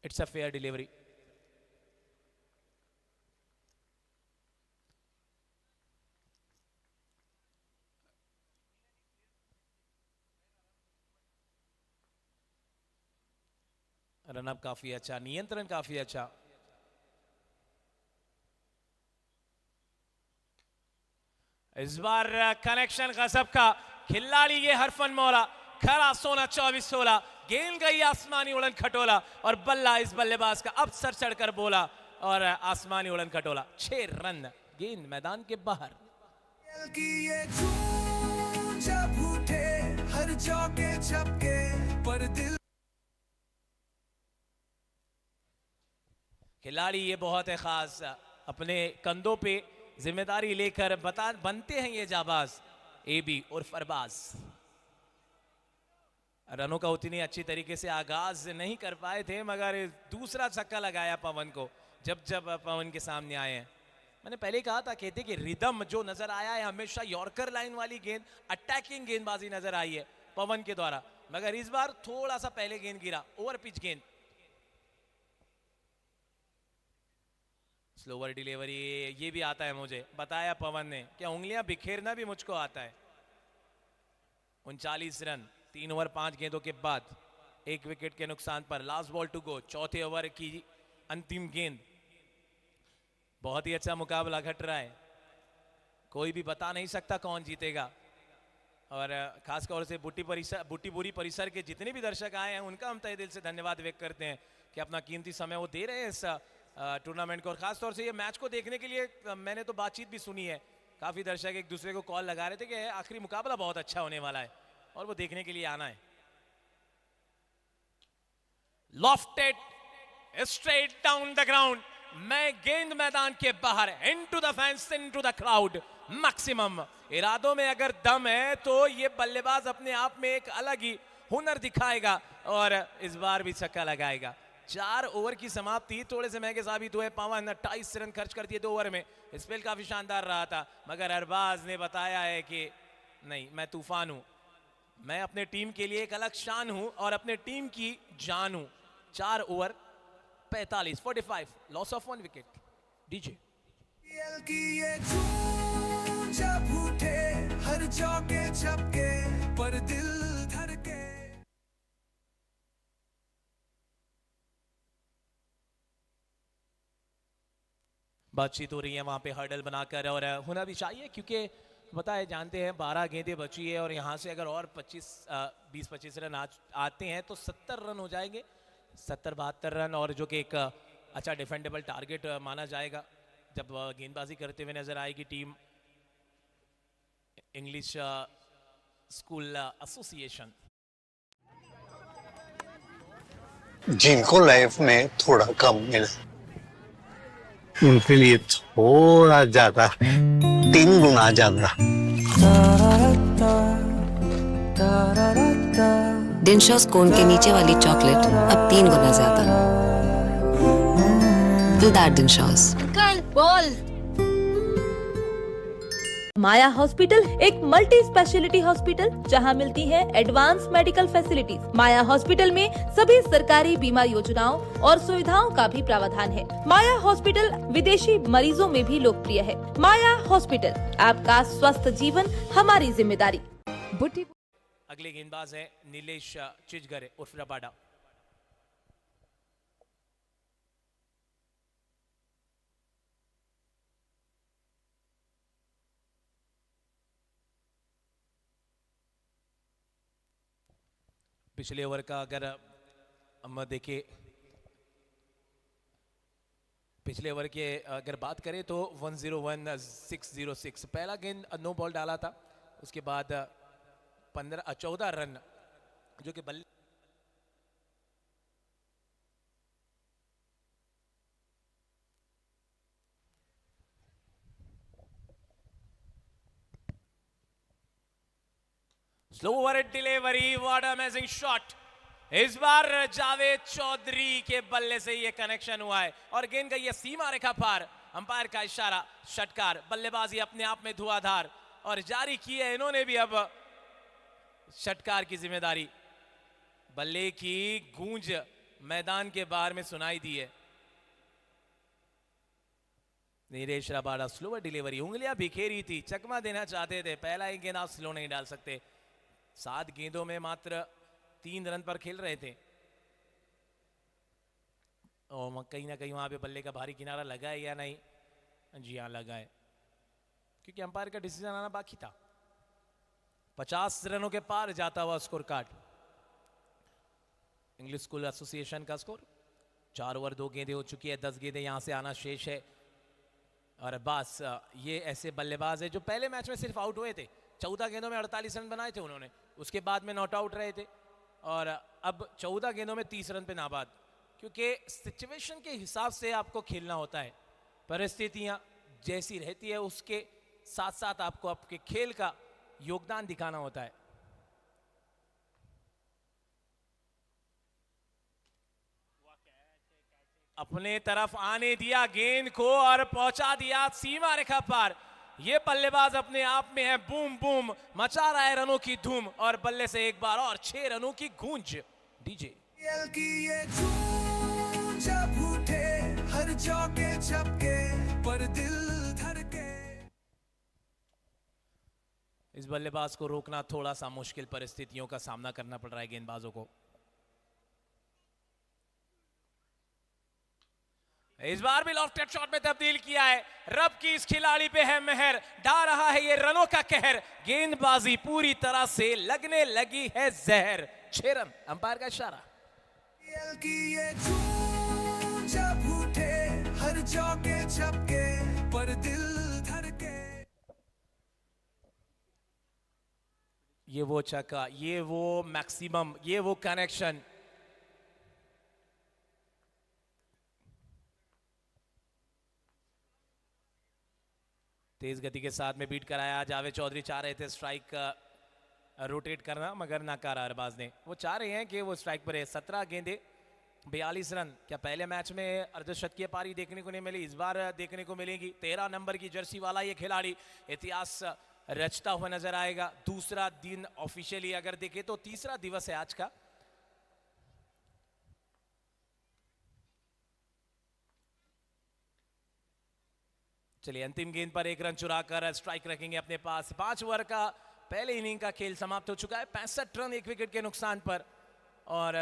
it's a fair delivery. Run up काफी अच्छा, नियंत्रण काफी अच्छा। इस बार कनेक्शन गजब का, खिलाड़ी ये हरफन मौला, खरा सोना 24-16, गेंद गई आसमानी उड़न खटोला और बल्ला इस बल्लेबाज का अब सर चढ़कर बोला और आसमानी उड़न खटोला। 6 रन, गेंद मैदान के बाहर। की ये धूम जब उठे हर चौके छक्के पर दिल खिलाड़ी ये बहुत है खास, अपने कंधों पे जिम्मेदारी लेकर बनते हैं ये जाबाज एबी और फरबाज। रनों का उतनी अच्छी तरीके से आगाज नहीं कर पाए थे, मगर दूसरा छक्का लगाया पवन को जब पवन के सामने आए हैं। मैंने पहले कहा था, कहते कि रिदम जो नजर आया है हमेशा यॉर्कर लाइन वाली गेंद, अटैकिंग गेंदबाजी नजर आई है पवन के द्वारा, मगर इस बार थोड़ा सा पहले गेंद गिरा, ओवर पिच गेंद। स्लोवर डिलीवरी, ये भी आता है मुझे, बताया पवन ने, क्या उंगलियां बिखेरना भी मुझको आता है। 39 रन 3 ओवर 5 गेंदों के बाद, 1 विकेट के नुकसान पर। लास्ट बॉल टू गो, चौथे ओवर की अंतिम गेंद। बहुत ही अच्छा मुकाबला घट रहा है, कोई भी बता नहीं सकता कौन जीतेगा। और खास तौर से बुट्टीपुरी परिसर के जितने भी दर्शक आए हैं उनका हम तहे दिल से धन्यवाद व्यक्त करते हैं कि अपना कीमती समय वो दे रहे हैं इस टूर्नामेंट को। और खास तौर से ये मैच को देखने के लिए मैंने तो बातचीत भी सुनी है, काफी दर्शक एक दूसरे को कॉल लगा रहे थे कि आखिरी मुकाबला बहुत अच्छा होने वाला है और वो देखने के लिए आना है। Lofted straight down the ground, मैं गेंद मैदान के बाहर, into the fans, into the crowd. Maximum इरादों में अगर दम है तो ये बल्लेबाज अपने आप में एक अलग ही हुनर दिखाएगा और इस बार भी छक्का लगाएगा। 4 ओवर की समाप्ति, थोड़े से महंगे साबित हुए पवन, 28 रन खर्च कर दिए 2 ओवर में। स्पेल काफी शानदार रहा था, मगर अरबाज ने बताया है कि नहीं, मैं तूफान हूं, मैं अपने टीम के लिए एक अलग शान हूं और अपने टीम की जान हूं। 4 over 45 loss of 1 wicket. DJ की ये धूम जब उठे, हर चौके छक्के पर दिल धड़के। बातचीत हो रही है वहां पे हर्डल बनाकर, और होना भी चाहिए क्योंकि बताए जानते हैं 12 गेंदें बची है और यहाँ से अगर और 20-25 रन आते हैं तो 70 रन हो जाएंगे, 70-72 रन, और जो कि एक अच्छा डिफेंडेबल टारगेट माना जाएगा जब गेंदबाजी करते हुए नजर आएगी टीम इंग्लिश स्कूल एसोसिएशन। जिनको लाइफ में थोड़ा कम मिला उनके लिए थोड़ा ज्यादा, 3 गुना ज्यादा। डिनशॉस कोन के नीचे वाली चॉकलेट अब 3 गुना ज्यादा। दिलदार डिनशॉस। माया हॉस्पिटल एक मल्टी स्पेशलिटी हॉस्पिटल जहां मिलती है एडवांस मेडिकल फैसिलिटीज। माया हॉस्पिटल में सभी सरकारी बीमा योजनाओं और सुविधाओं का भी प्रावधान है। माया हॉस्पिटल विदेशी मरीजों में भी लोकप्रिय है। माया हॉस्पिटल, आपका स्वस्थ जीवन हमारी जिम्मेदारी। अगले गेंदबाज है नीलेश चिजगरे उर्फ रबाडा। पिछले ओवर का अगर हम देखें, पिछले ओवर के अगर बात करें तो 101-606 पहला गेंद नो बॉल डाला था, उसके बाद 14 रन जो कि बल्ले slower delivery, what amazing shot. इस बार जावेद चौधरी के बल्ले से ये कनेक्शन हुआ है और गेंद गई है सीमा रेखा पार। अंपायर का इशारा, षटकार। बल्लेबाजी अपने आप में धुआंधार और जारी की है इन्होंने भी अब षटकार की जिम्मेदारी। बल्ले की गूंज मैदान के बाहर में सुनाई दी है। नीलेश रबाडा, स्लोवर डिलीवरी, उंगलियां बिखेरी थी, चकमा देना चाहते थे, पहला ही गेंद आप स्लो नहीं डाल सकते। 7 गेंदों में मात्र 3 रन पर खेल रहे थे और कहीं ना कहीं वहां पे बल्ले का भारी किनारा लगा है या नहीं? जी हाँ, लगा है, क्योंकि अंपायर का डिसीजन आना बाकी था। 50 रनों के पार जाता हुआ score card English school association का स्कोर। 4 ओवर 2 गेंदें हो चुकी है, 10 गेंदें यहां से आना शेष है। और बस ये ऐसे बल्लेबाज है जो पहले मैच में सिर्फ आउट हुए थे, 14 गेंदों में 48 रन बनाए थे उन्होंने, उसके बाद में नॉट आउट रहे थे और अब 14 गेंदों में 30 रन पे नाबाद। क्योंकि सिचुएशन के हिसाब से आपको खेलना होता है, परिस्थितियां जैसी रहती है उसके साथ साथ आपको आपके खेल का योगदान दिखाना होता है। अपने तरफ आने दिया गेंद को और पहुंचा दिया सीमा रेखा पार। ये बल्लेबाज अपने आप में है बूम बूम, मचा रहा है रनों की धूम और बल्ले से एक बार और 6 रनों की गूंज। डीजे IPL की ये धूम जब उठे हर चौके छक्के पर दिल धड़के। इस बल्लेबाज को रोकना थोड़ा सा मुश्किल परिस्थितियों का सामना करना पड़ रहा है गेंदबाजों को। इस बार भी लॉफ्टेड शॉट में तब्दील किया है। रब की इस खिलाड़ी पे है मेहर, ढा रहा है ये रनों का कहर। गेंदबाजी पूरी तरह से लगने लगी है जहर। 6 रन, अंपायर का इशारा। IPL की ये धूम जब उठे हर चौके छक्के पर दिल धड़के। ये वो छक्का, ये वो मैक्सिमम, ये वो कनेक्शन। तेज गति के साथ में बीट कराया। जावेद चौधरी चाह रहे थे स्ट्राइक रोटेट करना, मगर नाकारा अरबाज ने। वो चाह रहे हैं कि वो स्ट्राइक पर है। 17 गेंदे 42 रन। क्या पहले मैच में अर्धशतकीय पारी देखने को नहीं मिली, इस बार देखने को मिलेगी। 13 नंबर की जर्सी वाला ये खिलाड़ी इतिहास रचता हुआ नजर आएगा। दूसरा दिन ऑफिशियली अगर देखें तो तीसरा दिवस है आज का। चलिए अंतिम गेंद पर 1 रन चुराकर स्ट्राइक रखेंगे अपने पास। 5 ओवर का पहले इनिंग का खेल समाप्त हो चुका है। 65 रन 1 विकेट के नुकसान पर और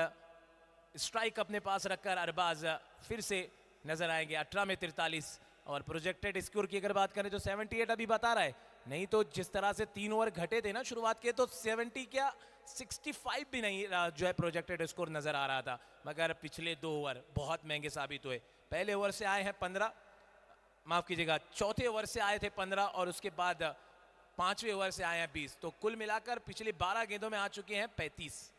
स्ट्राइक अपने पास रखकर अरबाज फिर से नजर आएंगे। 18 में 43 और प्रोजेक्टेड स्कोर की अगर बात करें तो 78 अभी बता रहा है। नहीं तो जिस तरह से 3 ओवर घटे थे ना शुरुआत के, तो 70 क्या 65 भी नहीं जो है प्रोजेक्टेड स्कोर नजर आ रहा था। मगर पिछले 2 ओवर बहुत महंगे साबित हुए। पहले ओवर से आए हैं 15, माफ कीजिएगा चौथे ओवर से आए थे 15 और उसके बाद 5वें ओवर से आए हैं 20। तो कुल मिलाकर पिछले 12 गेंदों में आ चुके हैं 35।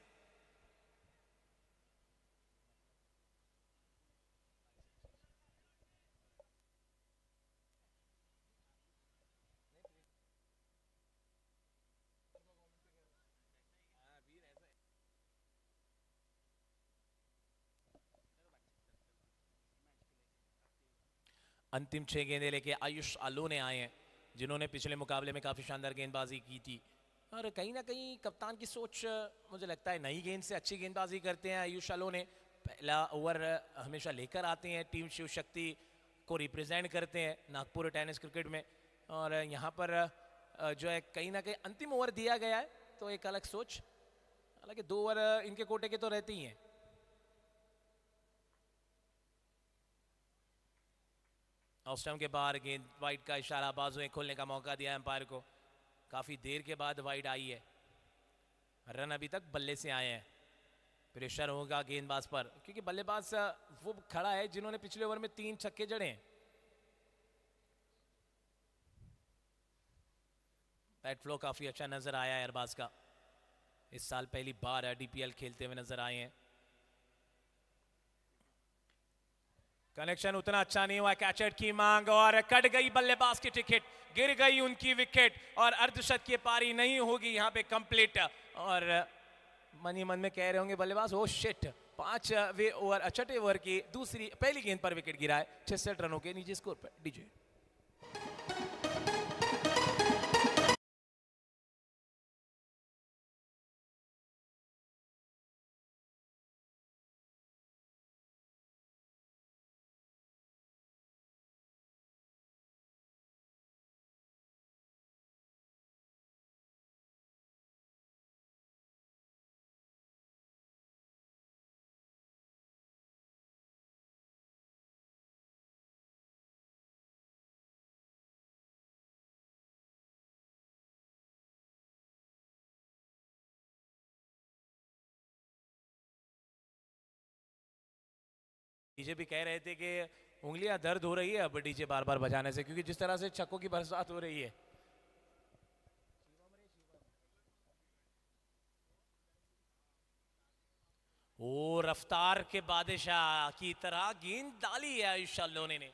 अंतिम 6 गेंदें लेके आयुष आलोने आए हैं, जिन्होंने पिछले मुकाबले में काफी शानदार गेंदबाजी की थी। और कहीं ना कहीं कप्तान की सोच मुझे लगता है नई गेंद से अच्छी गेंदबाजी करते हैं आयुष आलोने। पहला ओवर हमेशा लेकर आते हैं, टीम शिव शक्ति को रिप्रेजेंट करते हैं नागपुर टेनिस क्रिकेट में। और यहाँ पर जो है कहीं ना कहीं अंतिम ओवर दिया गया है तो एक अलग सोच। हालांकि 2 ओवर इनके कोटे के तो रहते ही हैं। ऑस्टम के बाहर गेंद, वाइड का इशारा, बाजुएं खोलने का मौका दिया एम्पायर को। काफी देर के बाद वाइड आई है। रन अभी तक बल्ले से आए हैं। प्रेशर होगा गेंदबाज पर, क्योंकि बल्लेबाज वो खड़ा है जिन्होंने पिछले ओवर में 3 छक्के जड़े हैं। बैट फ्लो काफी अच्छा नजर आया है अरबाज का। इस साल पहली बार डीपीएल खेलते हुए नजर आए हैं। कनेक्शन उतना अच्छा नहीं हुआ। कैचर की मांग और कट गई बल्लेबाज की टिकट, गिर गई उनकी विकेट और अर्धशतकीय पारी नहीं होगी यहाँ पे कंप्लीट। और मन ही मन में कह रहे होंगे बल्लेबाज, ओ शिट, 5वें ओवर 6ठे ओवर की पहली गेंद पर विकेट गिरा है। 66 रनों के नीचे स्कोर पर। डीजे डीजे भी कह रहे थे कि उंगलियां दर्द हो रही है अब डीजे बार बार बजाने से, क्योंकि जिस तरह से छक्कों की बरसात हो रही है। ओ रफ्तार के बादशाह की तरह गेंद डाली है आयुष लोने ने।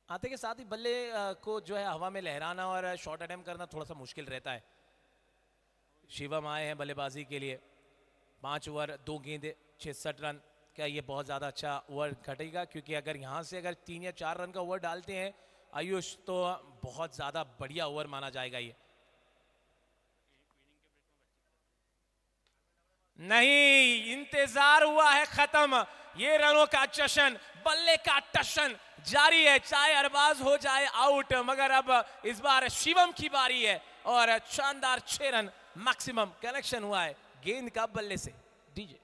आते के साथ ही बल्ले को जो है हवा में लहराना और शॉट अटेम्प्ट करना थोड़ा सा मुश्किल रहता है। शिवम आए हैं बल्लेबाजी के लिए। 5 ओवर 2 गेंदे 66 रन। क्या ये बहुत ज़्यादा अच्छा ओवर घटेगा? क्योंकि अगर यहाँ से अगर 3 या 4 रन का ओवर डालते हैं आयुष तो बहुत ज़्यादा बढ़िया ओवर माना जाएगा ये। नहीं, इंतजार हुआ है खत्म। ये रनों का जश्न, बल्ले का टशन जारी है, चाहे अरबाज हो जाए आउट, मगर अब इस बार शिवम की बारी है और शानदार 6 रन मैक्सिमम कनेक्शन हुआ है गेंद का बल्ले से। डीजे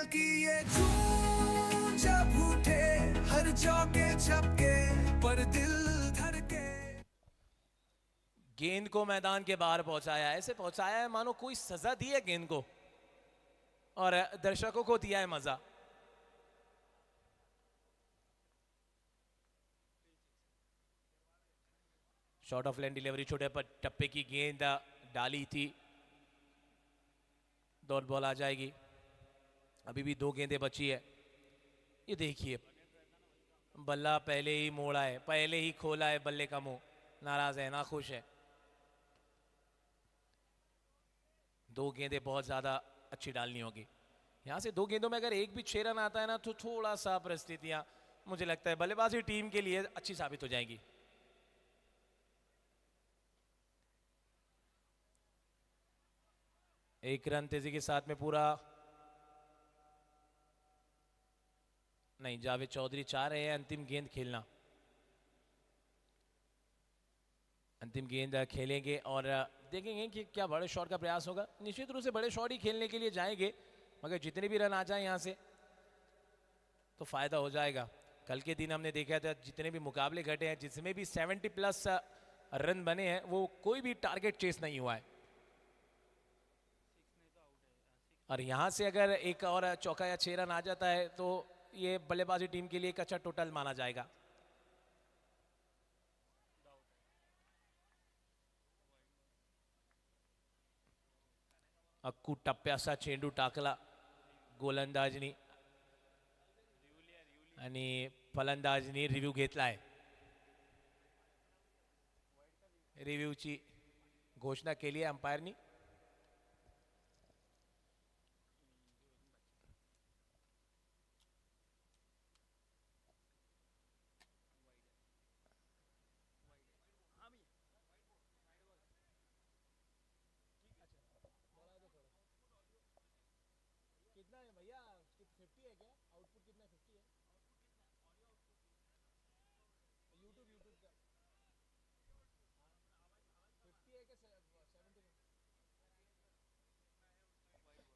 की ये धूम जब उठे हर चौके छक्के पर दिल धड़के। गेंद को मैदान के बाहर पहुंचाया, ऐसे पहुंचाया है मानो कोई सजा दी है गेंद को और दर्शकों को दिया है मजा। शॉर्ट ऑफ लेन डिलीवरी, छोटे पर टप्पे की गेंद डाली थी। डॉट बॉल आ जाएगी। अभी भी 2 गेंदें बची है। ये देखिए बल्ला पहले ही मोड़ा है, पहले ही खोला है बल्ले का मुंह। नाराज है, नाखुश है। 2 गेंदें बहुत ज्यादा अच्छी डालनी होगी। यहां से 2 गेंदों में अगर एक भी 6 रन आता है ना तो थोड़ा सा परिस्थितियां मुझे लगता है बल्लेबाजी टीम के लिए अच्छी साबित हो जाएगी। एक रन तेजी के साथ में पूरा नहीं, जावेद चौधरी चाह रहे हैं अंतिम गेंद खेलना। अंतिम गेंद खेलेंगे और देखेंगे कि क्या बड़े शॉट का प्रयास होगा। निश्चित रूप से बड़े शॉट ही खेलने के लिए जाएंगे, मगर जितने भी रन आ जाए यहां से तो फायदा हो जाएगा। कल के दिन हमने देखा था जितने भी मुकाबले घटे हैं जिसमें भी 70+ रन बने हैं वो कोई भी टारगेट चेस नहीं हुआ है। और यहां से अगर एक और चौका या 6 रन आ जाता है तो ये बल्लेबाजी टीम के लिए एक अच्छा टोटल माना जाएगा। अक्कू टप्प्याचा चेंडू टाकला गोलंदाजनी आणि फलंदाजनी रिव्ह्यू घेतलाय। रिव्ह्यूची घोषणा केली आहे अंपायरनी।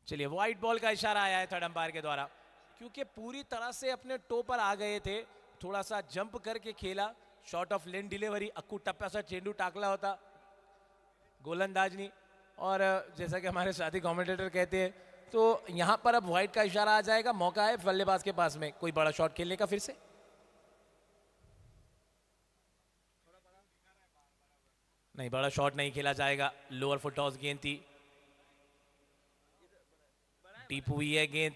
चलिए व्हाइट बॉल का इशारा आया है थर्ड अंपायर के द्वारा, क्योंकि पूरी तरह से अपने टो पर आ गए थे। थोड़ा सा जंप करके खेला, short of length delivery, Akku टप्प्याचा चेंडू टाकला होता गोलंदाजनी। और जैसा कि हमारे साथी कमेंटेटर कहते हैं तो यहां पर अब व्हाइट का इशारा आ जाएगा। मौका है बल्लेबाज के पास में कोई बड़ा शॉट खेलने का फिर से। नहीं, बड़ा शॉट नहीं खेला जाएगा। लोअर फुट टॉस गेंद थी, टीप हुई है गेंद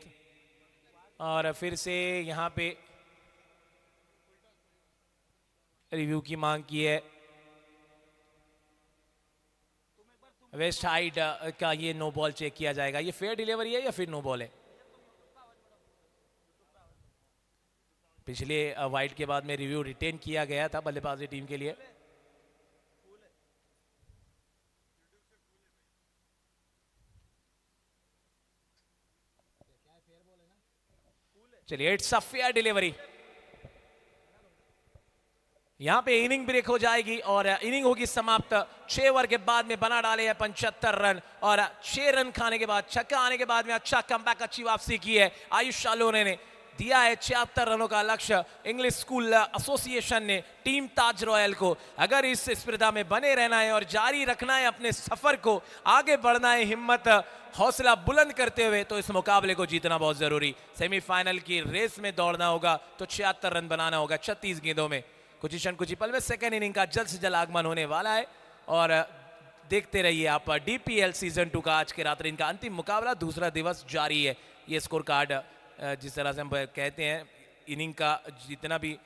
और फिर से यहां पे रिव्यू की मांग की है। वेस्ट साइड का ये नो बॉल चेक किया जाएगा। ये फेयर डिलीवरी है या फिर नो बॉल है? पिछले वाइड के बाद में रिव्यू रिटेन किया गया था बल्लेबाजी टीम के लिए। चलिए इट्स अ फेयर डिलीवरी। यहां पे इनिंग ब्रेक हो जाएगी और इनिंग होगी समाप्त। 6 ओवर के बाद में बना डाले हैं 75 रन और 6 रन खाने के बाद, छक्का आने के बाद में अच्छा कमबैक, अच्छी वापसी की है आयुष शालोने ने। दिया है 76 रनों का लक्ष्य इंग्लिश स्कूल एसोसिएशन ने टीम ताज रॉयल को। अगर इस स्पर्धा में बने रहना है और जारी रखना है अपने सफर को, आगे बढ़ना है हिम्मत हौसला बुलंद करते हुए, तो इस मुकाबले को जीतना बहुत जरूरी। सेमीफाइनल की रेस में दौड़ना होगा तो 76 रन बनाना होगा 36 गेंदों में। कुछ क्षण कुछ पल में सेकेंड इनिंग का जल्द से जल्द आगमन होने वाला है और देखते रहिए आप DPL सीजन 2 का आज के रात्रि इनका अंतिम मुकाबला, दूसरा दिवस जारी है। ये स्कोर कार्ड जिस तरह से हम कहते हैं इनिंग का जितना भी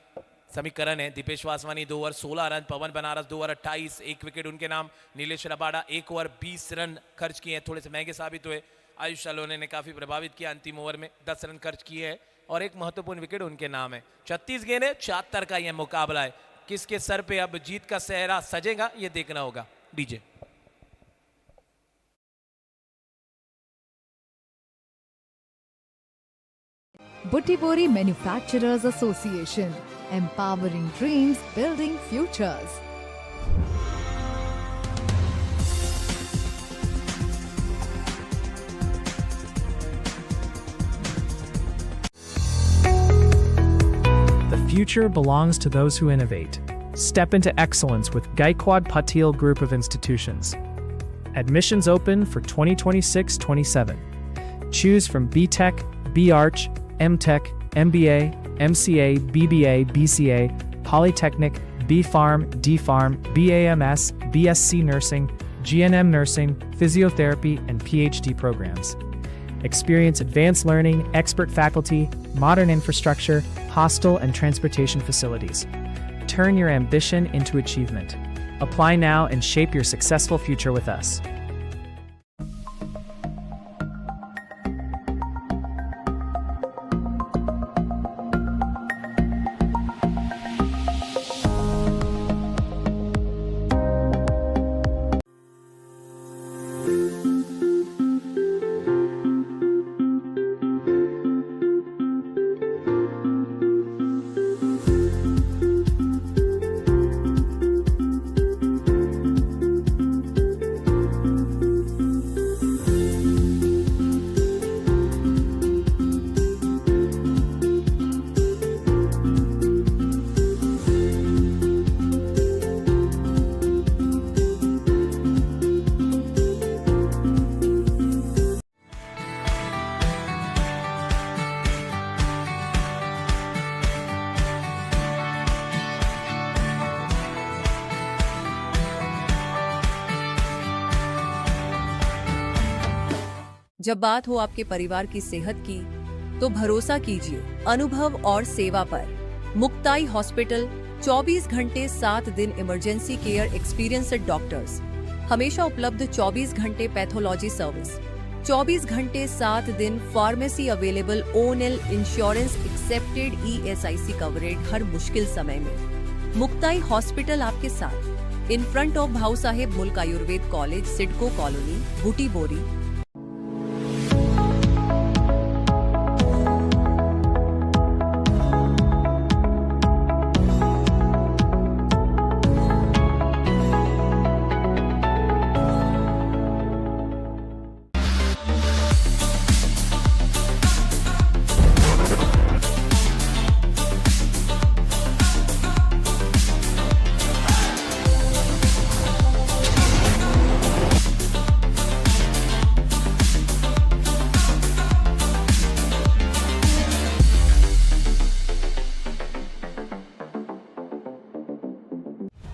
समीकरण है, दीपेश वासवानी 2 ओवर 16 रन, पवन बनारस 2 ओवर 28, 1 विकेट उनके नाम, नीलेश रबाड़ा 1 ओवर 20 रन खर्च किए हैं, थोड़े से महंगे साबित हुए। आयुष अलोने ने काफी प्रभावित किया, अंतिम ओवर में 10 रन खर्च किए हैं और एक महत्वपूर्ण विकेट उनके नाम है। 36 गेंदें 76 का यह मुकाबला है। किसके सर पे अब जीत का सेहरा सजेगा ये देखना होगा। DJ Butibori Manufacturers Association, empowering dreams, building futures. The future belongs to those who innovate. Step into excellence with Gaikwad Patil Group of Institutions. Admissions open for 2026-27. Choose from B.Tech, B.Arch, M.Tech, MBA, MCA, BBA, BCA, Polytechnic, B.Pharm, D.Pharm, BAMS, BSc Nursing, GNM Nursing, Physiotherapy, and PhD programs. Experience advanced learning, expert faculty, modern infrastructure, hostel and transportation facilities. Turn your ambition into achievement. Apply now and shape your successful future with us. जब बात हो आपके परिवार की सेहत की, तो भरोसा कीजिए अनुभव और सेवा पर। मुक्ताई हॉस्पिटल 24 घंटे 7 दिन इमरजेंसी केयर एक्सपीरियंस्ड डॉक्टर्स, हमेशा उपलब्ध 24 घंटे पैथोलॉजी सर्विस, 24 घंटे 7 दिन pharmacy available, ONL insurance accepted, ESIC coverage हर मुश्किल समय में। मुक्ताई हॉस्पिटल आपके साथ, इन फ्रंट ऑफ भाऊ साहेब मुल्क Ayurveda college, CIDCO colony, Butibori.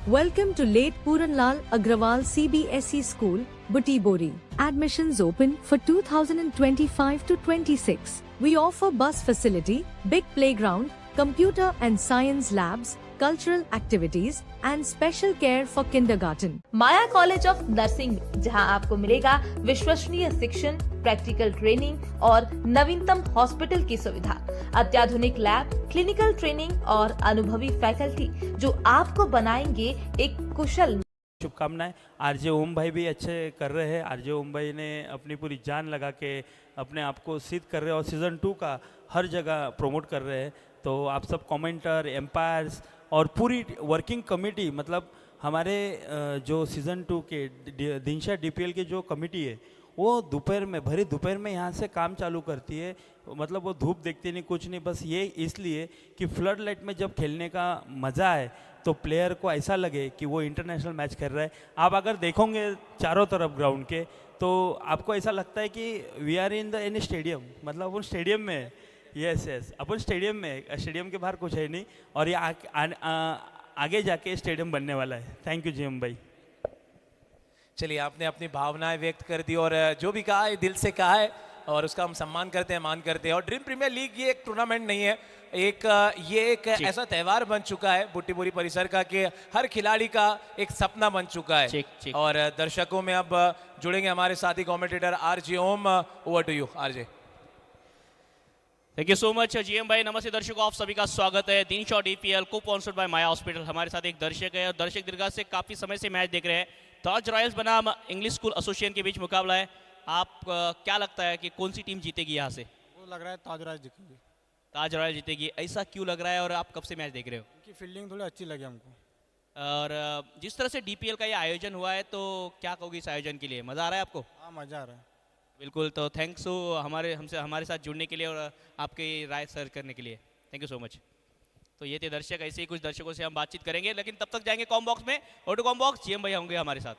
Welcome to Late Puranlal Agrawal CBSE School, Butibori. Admissions open for 2025 to 26. We offer bus facility, big playground, computer and science labs, cultural activities and special care for kindergarten. Maya college of nursing, जहां आपको मिलेगा विश्वसनीय शिक्षण, practical training और नवीनतम hospital की सुविधा, अत्याधुनिक लैब, क्लिनिकल ट्रेनिंग और अनुभवी फैकल्टी जो आपको बनाएंगे एक कुशल। शुभकामनाएं। आरजे ओम भाई भी अच्छे कर रहे हैं। आरजे ओम भाई ने अपनी पूरी जान लगा के अपने आप को सिद्ध कर रहे हैं और सीज़न 2 का हर जगह प्रोमोट कर रहे हैं। तो आप सब कमेंटर, एम्पायर्स और पूरी वर्किंग कमेटी, मतलब हमारे जो सीज़न 2 के दिनशा DPL की जो कमेटी है वो दोपहर में, भरी दोपहर में यहाँ से काम चालू करती है। मतलब वो धूप देखती नहीं, कुछ नहीं, बस ये इसलिए कि फ्लड लाइट में जब खेलने का मज़ा है तो प्लेयर को ऐसा लगे कि वो इंटरनेशनल मैच खेल रहा है। आप अगर देखोगे चारों तरफ ग्राउंड के तो आपको ऐसा लगता है कि we are in the any stadium, मतलब वो स्टेडियम में है। यस अपन स्टेडियम में, स्टेडियम के बाहर कुछ है नहीं और ये आगे जाके स्टेडियम बनने वाला है। थैंक यू जीएम भाई। चलिए, आपने अपनी भावनाएं व्यक्त कर दी और जो भी कहा है दिल से कहा है और उसका हम सम्मान करते हैं, मान करते हैं। और ड्रीम प्रीमियर लीग ये एक टूर्नामेंट नहीं है, ये एक ऐसा त्यौहार बन चुका है बुट्टीपुरी परिसर का कि हर खिलाड़ी का एक सपना बन चुका है। और दर्शकों में अब जुड़ेंगे हमारे साथी commentator RJ Om. Over to you RJ. Thank you so much GM भाई। नमस्ते दर्शकों, आप सभी का स्वागत है। दिन शॉट ईपीएल को स्पॉन्सर्ड बाय माया हॉस्पिटल। हमारे साथ एक दर्शक है और दर्शक दीर्घा से काफी समय से मैच देख रहे हैं। ताज रॉयल्स बनाम इंग्लिश स्कूल एसोसिएशन के बीच मुकाबला है। आप क्या लगता है कि कौन सी टीम जीतेगी यहाँ से? वो लग रहा है ताज रॉयल्स जीतेगी। ताज रॉयल जीतेगी, ऐसा क्यों लग रहा है और आप कब से मैच देख रहे हो? उनकी फील्डिंग थोड़ी अच्छी लगी हमको। और जिस तरह से डीपीएल का ये आयोजन हुआ है, तो क्या कहोगे इस आयोजन के लिए? मज़ा आ रहा है आपको? हाँ, मज़ा आ रहा है। बिल्कुल, तो थैंक्स हमारे साथ जुड़ने के लिए और आपकी राय शेयर करने के लिए। Thank you so much. तो ये थे दर्शक, ऐसे ही कुछ दर्शकों से हम बातचीत करेंगे, लेकिन तब तक जाएंगे कॉम बॉक्स में। ऑटो कॉम बॉक्स, जीएम भाई होंगे हमारे साथ।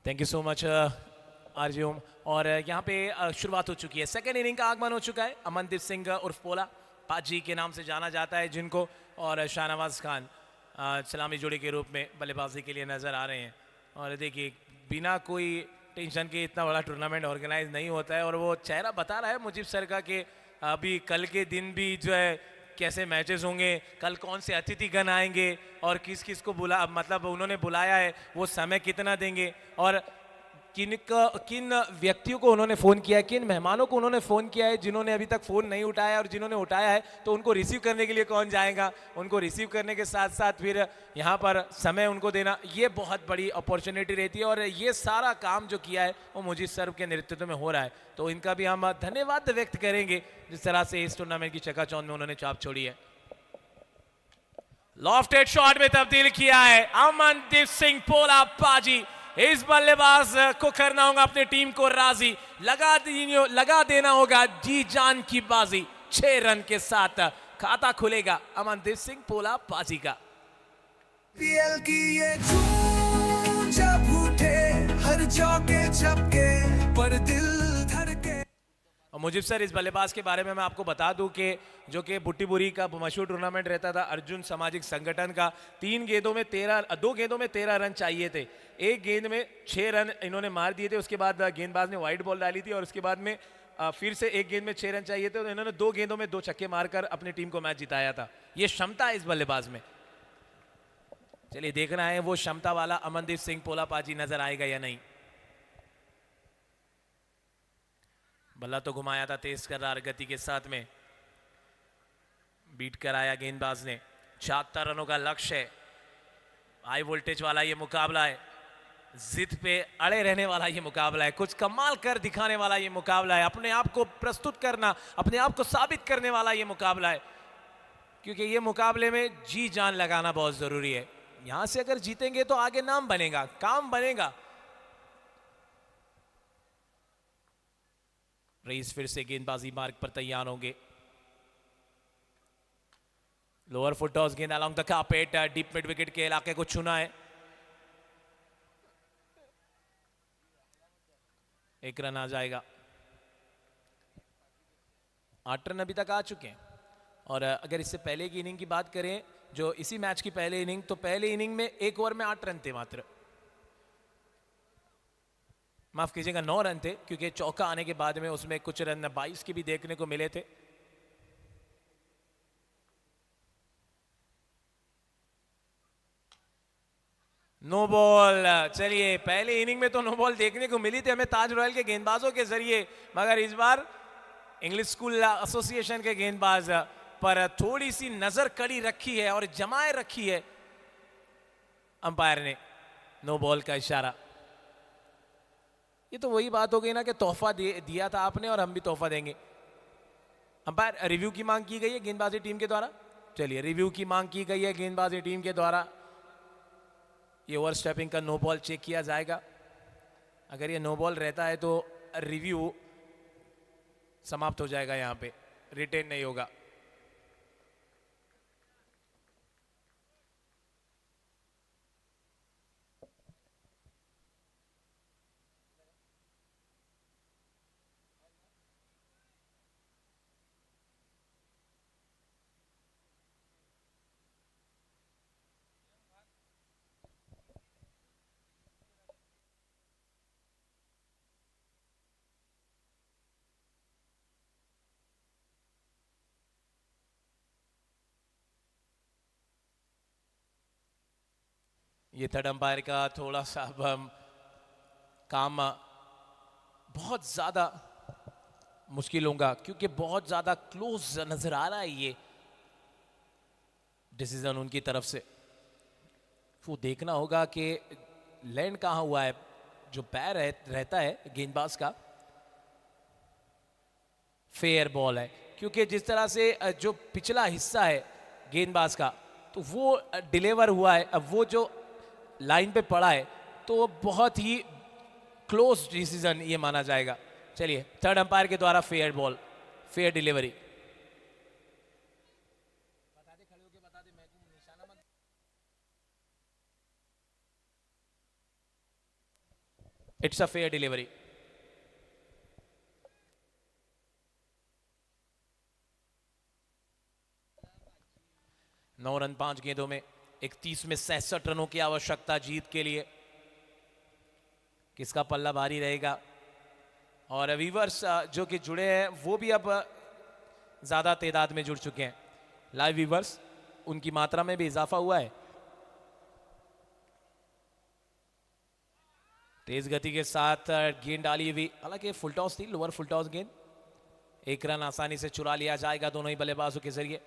Thank you so much RJ Om. और यहाँ पे शुरुआत हो चुकी है, सेकेंड इनिंग का आगमन हो चुका है। अमनदीप सिंह उर्फ पोला पाजी के नाम से जाना जाता है जिनको, और शाहनवाज खान सलामी जोड़ी के रूप में बल्लेबाजी के लिए नज़र आ रहे हैं। और देखिए, बिना कोई टेंशन के इतना बड़ा टूर्नामेंट ऑर्गेनाइज नहीं होता है। और वो चेहरा बता रहा है मुजीब सर का कि अभी कल के दिन भी जो है कैसे मैचेस होंगे, कल कौन से अतिथिगण आएंगे और किस किस को मतलब उन्होंने बुलाया है, वो समय कितना देंगे, और किन व्यक्तियों को उन्होंने फ़ोन किया है, किन मेहमानों को उन्होंने फ़ोन किया है जिन्होंने अभी तक फ़ोन नहीं उठाया, और जिन्होंने उठाया है तो उनको रिसीव करने के लिए कौन जाएगा। उनको रिसीव करने के साथ साथ फिर यहाँ पर समय उनको देना, ये बहुत बड़ी अपॉर्चुनिटी रहती है। और ये सारा काम जो किया है वो मुजीब सर के नेतृत्व में हो रहा है, तो इनका भी हम धन्यवाद व्यक्त करेंगे जिस तरह से इस टूर्नामेंट की चकाचौंध में उन्होंने चाप छोड़ी है। लॉफ्टेड शॉट में तब्दील किया है अमनदीप सिंह पोला पाजी। इस बल्लेबाज को करना होगा अपनी टीम को राजी, लगा देना होगा जी जान की बाजी। 6 रन के साथ खाता खुलेगा अमनदीप सिंह पोला पाजी का। पीएल की ये धूम जब उठे हर चौके छक्के पर दिल धड़के। और मुजीब सर, इस बल्लेबाज के बारे में मैं आपको बता दूं कि जो कि बुट्टीपुरी का मशहूर टूर्नामेंट रहता था अर्जुन सामाजिक संगठन का, 2 गेंदों में 13 रन चाहिए थे। एक गेंद में 6 रन इन्होंने मार दिए थे। उसके बाद गेंदबाज ने वाइड बॉल डाली थी और उसके बाद में फिर से एक गेंद में 6 रन चाहिए थे, तो इन्होंने 2 गेंदों में 2 छक्के मारकर अपनी टीम को मैच जिताया था। ये क्षमता है इस बल्लेबाज में। चलिए, देखना है वो क्षमता वाला अमनदीप सिंह पोला पाजी नजर आएगा या नहीं। बल्ला तो घुमाया था तेज करार गति के साथ में, बीट कराया गेंदबाज ने। 76 रनों का लक्ष्य है। हाई वोल्टेज वाला ये मुकाबला है, जिद पे अड़े रहने वाला ये मुकाबला है, कुछ कमाल कर दिखाने वाला ये मुकाबला है, अपने आप को प्रस्तुत करना, अपने आप को साबित करने वाला ये मुकाबला है। क्योंकि ये मुकाबले में जी जान लगाना बहुत जरूरी है। यहां से अगर जीतेंगे तो आगे नाम बनेगा, काम बनेगा। रईस फिर से गेंदबाजी मार्ग पर तैयार होंगे। लोअर फुट टॉस गेंद along the carpet, deep mid wicket के इलाके को छूना है। 1 रन आ जाएगा। 8 रन अभी तक आ चुके हैं। और अगर इससे पहले की इनिंग की बात करें, जो इसी मैच की पहले इनिंग, तो पहले इनिंग में 1 ओवर में 8 रन थे मात्र, माफ कीजिएगा 9 रन थे, क्योंकि चौका आने के बाद में उसमें कुछ रन 22 के भी देखने को मिले थे। No ball. चलिए, पहले इनिंग में तो नो बॉल देखने को मिली थी हमें ताज रॉयल के गेंदबाजों के जरिए, मगर इस बार इंग्लिश स्कूल एसोसिएशन के गेंदबाज पर थोड़ी सी नजर कड़ी रखी है और जमाए रखी है अंपायर ने। नो बॉल का इशारा। ये तो वही बात हो गई ना कि तोहफा दिया था आपने और हम भी तोहफा देंगे। अंपायर, रिव्यू की मांग की गई है गेंदबाजी टीम के द्वारा। चलिए, रिव्यू की मांग की गई है गेंदबाजी टीम के द्वारा। ये ओवर स्टेपिंग का नो बॉल चेक किया जाएगा। अगर ये नो बॉल रहता है तो रिव्यू समाप्त हो जाएगा, यहां पे रिटेन नहीं होगा। ये थर्ड अंपायर का थोड़ा सा अब काम बहुत ज्यादा मुश्किल होगा, क्योंकि बहुत ज्यादा क्लोज नजर आ रहा है ये डिसीजन उनकी तरफ से। वो देखना होगा कि लैंड कहाँ हुआ है, जो पैर रहता है गेंदबाज का। फेयर बॉल है, क्योंकि जिस तरह से जो पिछला हिस्सा है गेंदबाज का, तो वो डिलीवर हुआ है, अब वो जो लाइन पे पड़ा है, तो बहुत ही क्लोज डिसीजन ये माना जाएगा। चलिए, थर्ड अंपायर के द्वारा fair ball, fair delivery. It's a fair delivery. Now run 5 गेंदों में, 31 में 66 रनों की आवश्यकता जीत के लिए। किसका पल्ला भारी रहेगा? और व्यूअर्स जो कि जुड़े हैं वो भी अब ज्यादा तादाद में जुड़ चुके हैं। लाइव व्यूअर्स, उनकी मात्रा में भी इजाफा हुआ है। तेज गति के साथ गेंद डाली हुई, हालांकि फुल टॉस थी, लोअर फुल टॉस गेंद। एक रन आसानी से चुरा लिया जाएगा दोनों ही बल्लेबाजों के जरिए।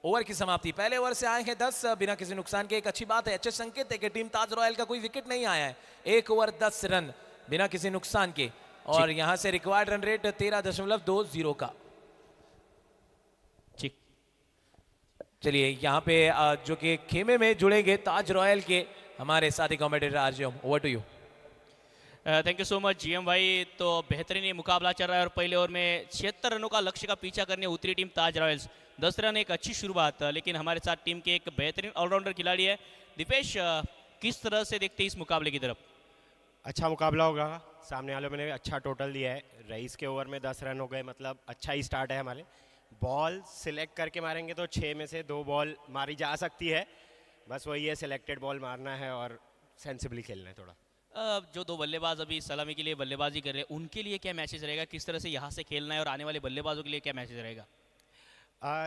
ओवर की समाप्ति, पहले ओवर से आए हैं 10 बिना किसी नुकसान के। एक अच्छी बात है, अच्छे संकेत है कि टीम ताज रॉयल का कोई विकेट नहीं आया है। 1 ओवर 10 रन बिना किसी नुकसान के, और यहां से रिक्वायर्ड रन रेट 13.20 का। चलिए, यहाँ पे जो कि खेमे में जुड़ेंगे ताज रॉयल के हमारे साथी commentator RJ Om, over to you. Thank you so much GM भाई। तो बेहतरीन ये मुकाबला चल रहा है और पहले ओवर में 76 रनों का लक्ष्य का पीछा करने उतरी टीम ताज रॉयल्स। 10 रन एक अच्छी शुरुआत, लेकिन हमारे साथ टीम के एक बेहतरीन ऑलराउंडर खिलाड़ी है दीपेश। किस तरह से देखते हैं इस मुकाबले की तरफ? अच्छा मुकाबला होगा। सामने वालों ने अच्छा टोटल दिया है। रईस के ओवर में 10 रन हो गए, मतलब अच्छा ही स्टार्ट है हमारे। बॉल सिलेक्ट करके मारेंगे तो 6 में से 2 बॉल मारी जा सकती है। बस वही है, सिलेक्टेड बॉल मारना है और सेंसिबली खेलना है थोड़ा। जो 2 बल्लेबाज अभी सलामी के लिए बल्लेबाजी कर रहे हैं, उनके लिए क्या मैसेज रहेगा? किस तरह से यहाँ से खेलना है और आने वाले बल्लेबाजों के लिए क्या मैसेज रहेगा?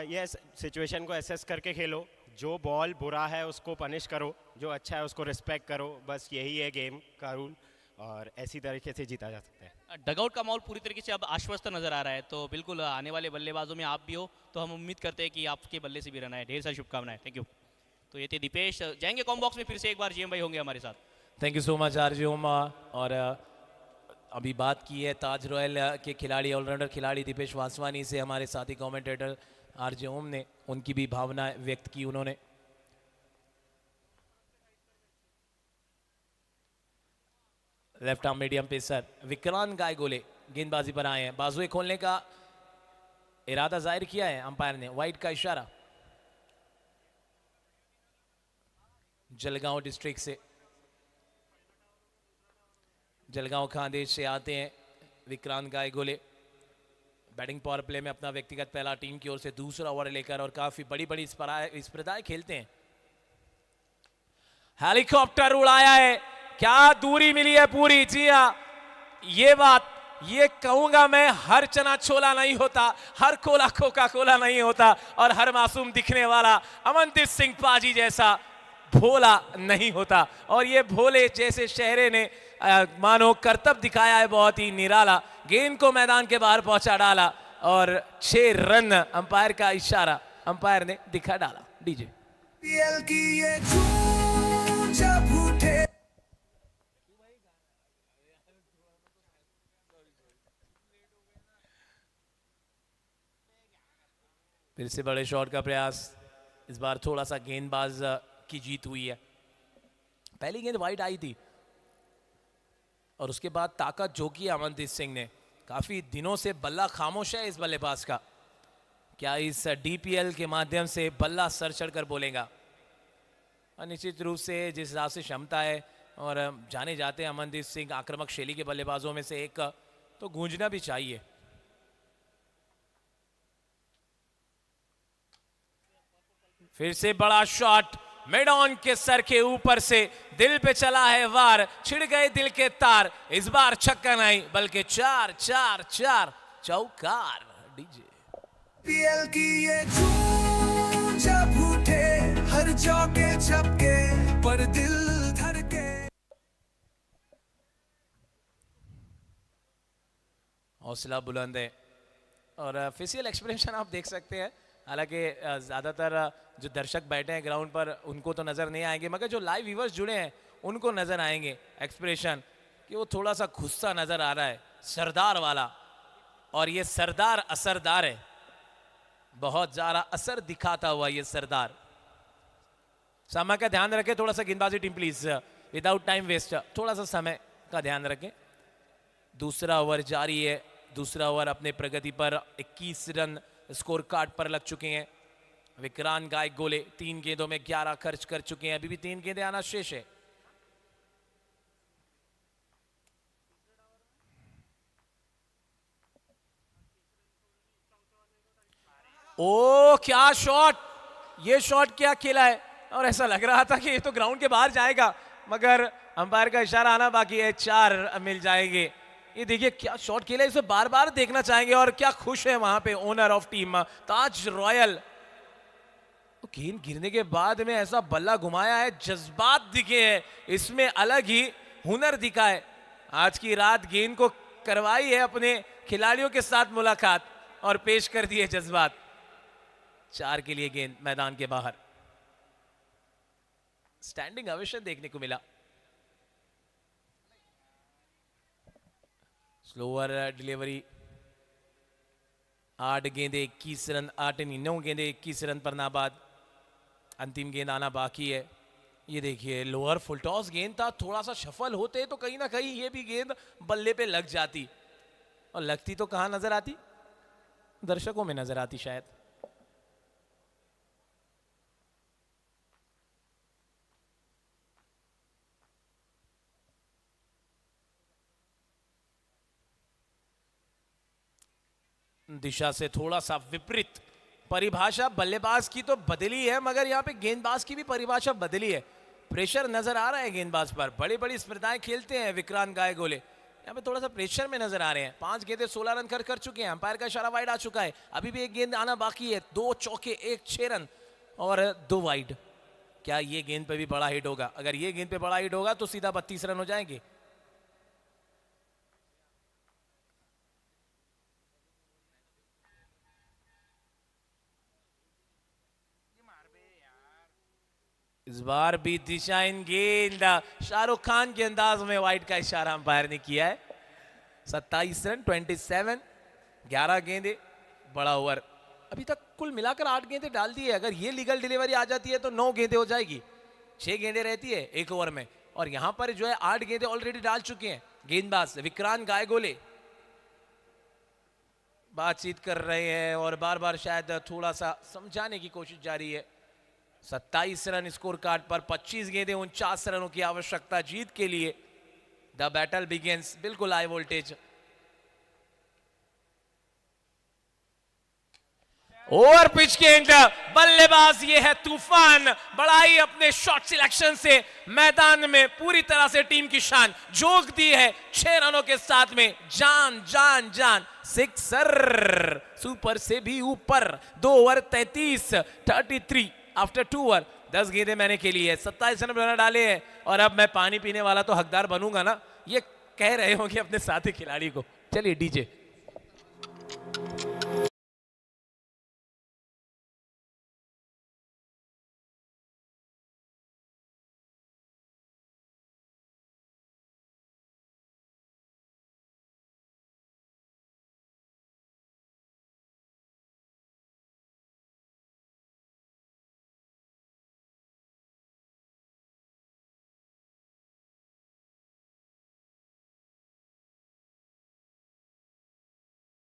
ये सिचुएशन को एसेस करके खेलो। जो बॉल बुरा है उसको पनिश करो, जो अच्छा है उसको रिस्पेक्ट करो। बस यही है गेम का रूल, और ऐसी तरीके से जीता जा सकता है। डगआउट का माहौल पूरी तरीके से अब आश्वस्त नजर आ रहा है, तो बिल्कुल आने वाले बल्लेबाजों में आप भी हो, तो हम उम्मीद करते हैं कि आपके बल्ले से भी रन आए। ढेर सारी शुभकामनाएं। Thank you. तो ये थे दीपेश। जाएंगे कॉम बॉक्स में, फिर से एक बार जीएम भाई होंगे हमारे साथ। Thank you so much RJ Om. और अभी बात की है ताज रॉयल के खिलाड़ी, ऑलराउंडर खिलाड़ी दीपेश वासवानी से हमारे साथी कमेंटेटर आरजे ओम ने उनकी भी भावना व्यक्त की उन्होंने। Left arm medium pacer Vikrant Gaygole गेंदबाजी पर आए हैं। बाजुए खोलने का इरादा जाहिर किया है अंपायर ने, वाइड का इशारा। जलगांव डिस्ट्रिक्ट से, जलगांव खानदेश से आते हैं विक्रांत गायगोले। बैटिंग पावर प्ले में अपना व्यक्तिगत पहला टीम की ओर से दूसरा ओवर लेकर, और काफी बड़ी बड़ी स्पर्धाएं खेलते हैं। हेलीकॉप्टर उड़ाया है, क्या दूरी मिली है पूरी। जी हाँ, ये बात ये कहूंगा मैं, हर चना छोला नहीं होता, हर कोला कोका कोला नहीं होता, और हर मासूम दिखने वाला अमनदीप सिंह पाजी जैसा भोला नहीं होता। और ये भोले जैसे शहरे ने मानो करतब दिखाया है, बहुत ही निराला। गेंद को मैदान के बाहर पहुंचा डाला, और 6 रन अंपायर का इशारा अंपायर ने दिखा डाला। डीजे पीएल की ये जून जब उठे। फिर से बड़े शॉट का प्रयास, इस बार थोड़ा सा गेंदबाज की जीत हुई है। पहली गेंद वाइड आई थी, और उसके बाद ताकत जो की अमनदीप सिंह ने, काफी दिनों से बल्ला खामोश है इस बल्लेबाज का। क्या इस डीपीएल के माध्यम से बल्ला सर चढ़कर बोलेगा? निश्चित रूप से जिस हिसाब से क्षमता है, और जाने जाते हैं अमनदीप सिंह आक्रामक शैली के बल्लेबाजों में से एक, तो गूंजना भी चाहिए। फिर से बड़ा शॉट, मिड ऑन के सर के ऊपर से दिल पे चला है वार, छिड़ गए दिल के तार। इस बार छक्का नहीं बल्कि 4 चौकार। डीजे पीएल की ये जून जब उठे, हर चौके छक्के पर दिल हौसला बुलंद है और फेशियल एक्सप्रेशन आप देख सकते हैं। हालांकि ज़्यादातर जो दर्शक बैठे हैं ग्राउंड पर उनको तो नज़र नहीं आएंगे, मगर जो लाइव व्यूवर्स जुड़े हैं उनको नज़र आएंगे एक्सप्रेशन कि वो थोड़ा सा गुस्सा नज़र आ रहा है, सरदार वाला। और ये सरदार असरदार है, बहुत ज़्यादा असर दिखाता हुआ ये सरदार। समय का ध्यान रखें, थोड़ा सा गेंदबाजी team please, without time waste, थोड़ा सा समय का ध्यान रखें। दूसरा ओवर जारी है, दूसरा ओवर अपने प्रगति पर 21 रन स्कोर कार्ड पर लग चुके हैं। विक्रांत गायकवाड 3 गेंदों में 11 खर्च कर चुके हैं, अभी भी 3 गेंदें आना शेष है। ओ क्या शॉट, ये शॉट क्या खेला है, और ऐसा लग रहा था कि ये तो ग्राउंड के बाहर जाएगा, मगर अंपायर का इशारा आना बाकी है, 4 मिल जाएंगे। ये देखिए क्या शॉट खेला है, इसे बार बार देखना चाहेंगे। और क्या खुश है वहां पे owner of team Taj royal. तो गेंद गिरने के बाद में ऐसा बल्ला घुमाया है, जज्बात दिखे हैं इसमें, अलग ही हुनर दिखा है। आज की रात गेंद को करवाई है अपने खिलाड़ियों के साथ मुलाकात और पेश कर दिए जज्बात। 4 के लिए गेंद मैदान के बाहर, स्टैंडिंग ओवेशन देखने को मिला। स्लोअर डिलीवरी, 8 गेंदे 21 रन, 9 गेंदे 21 रन पर नाबाद। अंतिम गेंद आना बाकी है। ये देखिए लोअर फुल टॉस गेंद था, थोड़ा सा शफल होते तो कहीं ना कहीं ये भी गेंद बल्ले पे लग जाती, और लगती तो कहां नजर आती, दर्शकों में नजर आती शायद। दिशा से थोड़ा सा विपरीत परिभाषा बल्लेबाज की तो बदली है, मगर यहाँ पे गेंदबाज की भी परिभाषा बदली है। प्रेशर नजर आ रहा है गेंदबाज पर, बड़ी बड़ी स्पर्धाएं खेलते हैं विक्रांत गायकवाड, यहाँ पे थोड़ा सा प्रेशर में नजर आ रहे हैं। 5 गेंदे 16 रन कर चुके हैं, अंपायर का इशारा वाइड आ चुका है, अभी भी एक गेंद आना बाकी है। 2 चौके 1 6 रन और 2 वाइड। क्या ये गेंद पे भी बड़ा हिट होगा? अगर ये गेंद पे बड़ा हिट होगा तो सीधा 32 रन हो जाएंगे। इस बार भी दिशाहीन गेंद, शाहरुख खान के अंदाज में वाइड का इशारा अंपायर ने किया है। 27 रन 27, 11 गेंदे, बड़ा ओवर। अभी तक कुल मिलाकर 8 गेंदे डाल दी है, अगर ये लीगल डिलीवरी आ जाती है तो 9 गेंदे हो जाएगी। 6 गेंदे रहती है 1 ओवर में, और यहां पर जो है 8 गेंदे ऑलरेडी डाल चुके हैं गेंदबाज विक्रांत गायकवाड। बातचीत कर रहे हैं और बार बार शायद थोड़ा सा समझाने की कोशिश जारी है। 27 रन स्कोर कार्ड पर, 25 गेंदे 49 रनों की आवश्यकता जीत के लिए। द बैटल बिगिंस, बिल्कुल हाई वोल्टेज। ओवर पिच गेंद, बल्लेबाज ये है तूफान, बड़ाई अपने शॉट सिलेक्शन से मैदान में पूरी तरह से टीम की शान जोक दी है। 6 रनों के साथ में जान जान जान, सिक्सर, सुपर से भी ऊपर। 2 ओवर 33 आफ्टर 2 ओवर, 10 गेंदें मैंने खेली है, 27 रन डाले हैं, और अब मैं पानी पीने वाला तो हकदार बनूंगा ना, ये कह रहे होंगे अपने साथी खिलाड़ी को। चलिए DJ.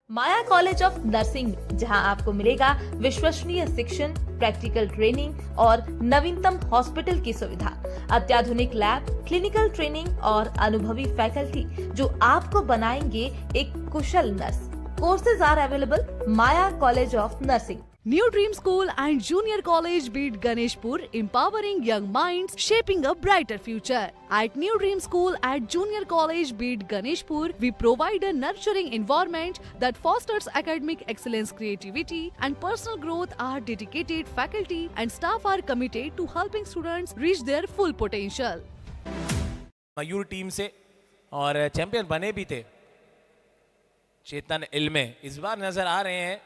Maya college of nursing, जहां आपको मिलेगा विश्वसनीय शिक्षण, प्रैक्टिकल ट्रेनिंग और नवीनतम हॉस्पिटल की सुविधा, अत्याधुनिक लैब, क्लिनिकल ट्रेनिंग और अनुभवी फैकल्टी जो आपको बनाएंगे एक कुशल nurse. Courses are available Maya college of nursing. New Dream School and Junior College Beat Ganeshpur, empowering young minds, shaping a brighter future. At New Dream School at Junior College Beat Ganeshpur, we provide a nurturing environment that fosters academic excellence, creativity, and personal growth. Our dedicated faculty and staff are committed to helping students reach their full potential. Mayur team से और champion बने भी थे। चेतन इल्मे इस बार नजर आ रहे हैं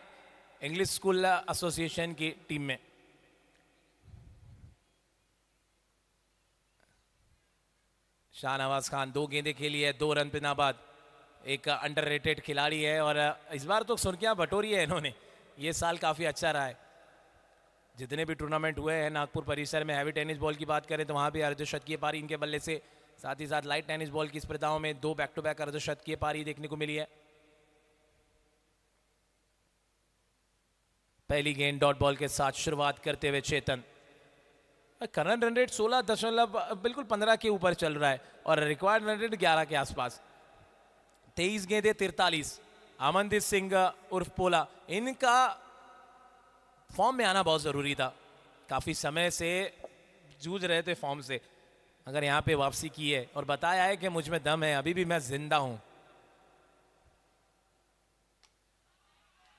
English school association की टीम में। शाहनवाज खान 2 गेंदें खेली है, 2 रन पे नाबाद। एक अंडररेटेड खिलाड़ी है और इस बार तो सुर्खियां बटोरी है इन्होंने, ये साल काफी अच्छा रहा है। जितने भी टूर्नामेंट हुए हैं नागपुर परिसर में, हैवी टेनिस बॉल की बात करें तो वहां भी अर्धशतकीय पारी इनके बल्ले से, साथ ही साथ लाइट टेनिस बॉल की स्पर्धाओं में 2 बैक टू बैक अर्धशतकीय पारी देखने को मिली है। पहली गेंद डॉट बॉल के साथ शुरुआत करते हुए चेतन। करंट रन रेट 16 बिल्कुल 15 के ऊपर चल रहा है और रिक्वायर्ड रन रेट 11 के आसपास। 23 गेंदें 43। अमनदीप सिंह उर्फ पोला, इनका फॉर्म में आना बहुत जरूरी था, काफी समय से जूझ रहे थे फॉर्म से, अगर यहाँ पे वापसी की है और बताया है कि मुझ में दम है, अभी भी मैं जिंदा हूं।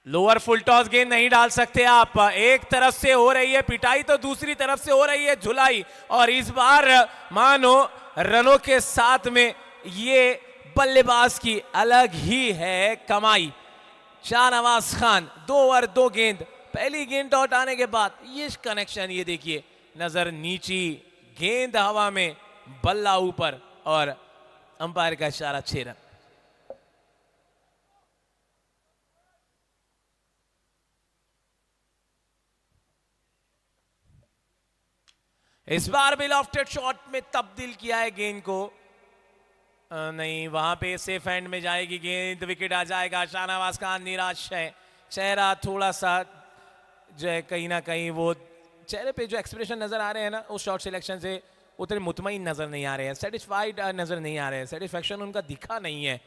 लोअर फुल टॉस गेंद नहीं डाल सकते आप, एक तरफ से हो रही है पिटाई तो दूसरी तरफ से हो रही है झुलाई, और इस बार मानो रनों के साथ में ये बल्लेबाज की अलग ही है कमाई। शाहनवाज खान 2 ओवर 2 गेंद, पहली गेंद डॉट आने के बाद ये कनेक्शन, ये देखिए नजर नीची, गेंद हवा में, बल्ला ऊपर और अंपायर का इशारा 6 रन। इस बार भी लॉफ्टेड शॉट में तब्दील किया है गेंद को, नहीं वहां पे सेफ एंड में जाएगी गेंद, विकेट आ जाएगा। शाहनवाज खान निराश है, चेहरा थोड़ा सा जो है कहीं ना कहीं वो चेहरे पे जो एक्सप्रेशन नजर आ रहे हैं ना उस शॉट सिलेक्शन से उतने मुतमईन नजर नहीं आ रहे हैं, सेटिस्फाइड नजर नहीं आ रहे हैं, सेटिस्फेक्शन उनका दिखा नहीं है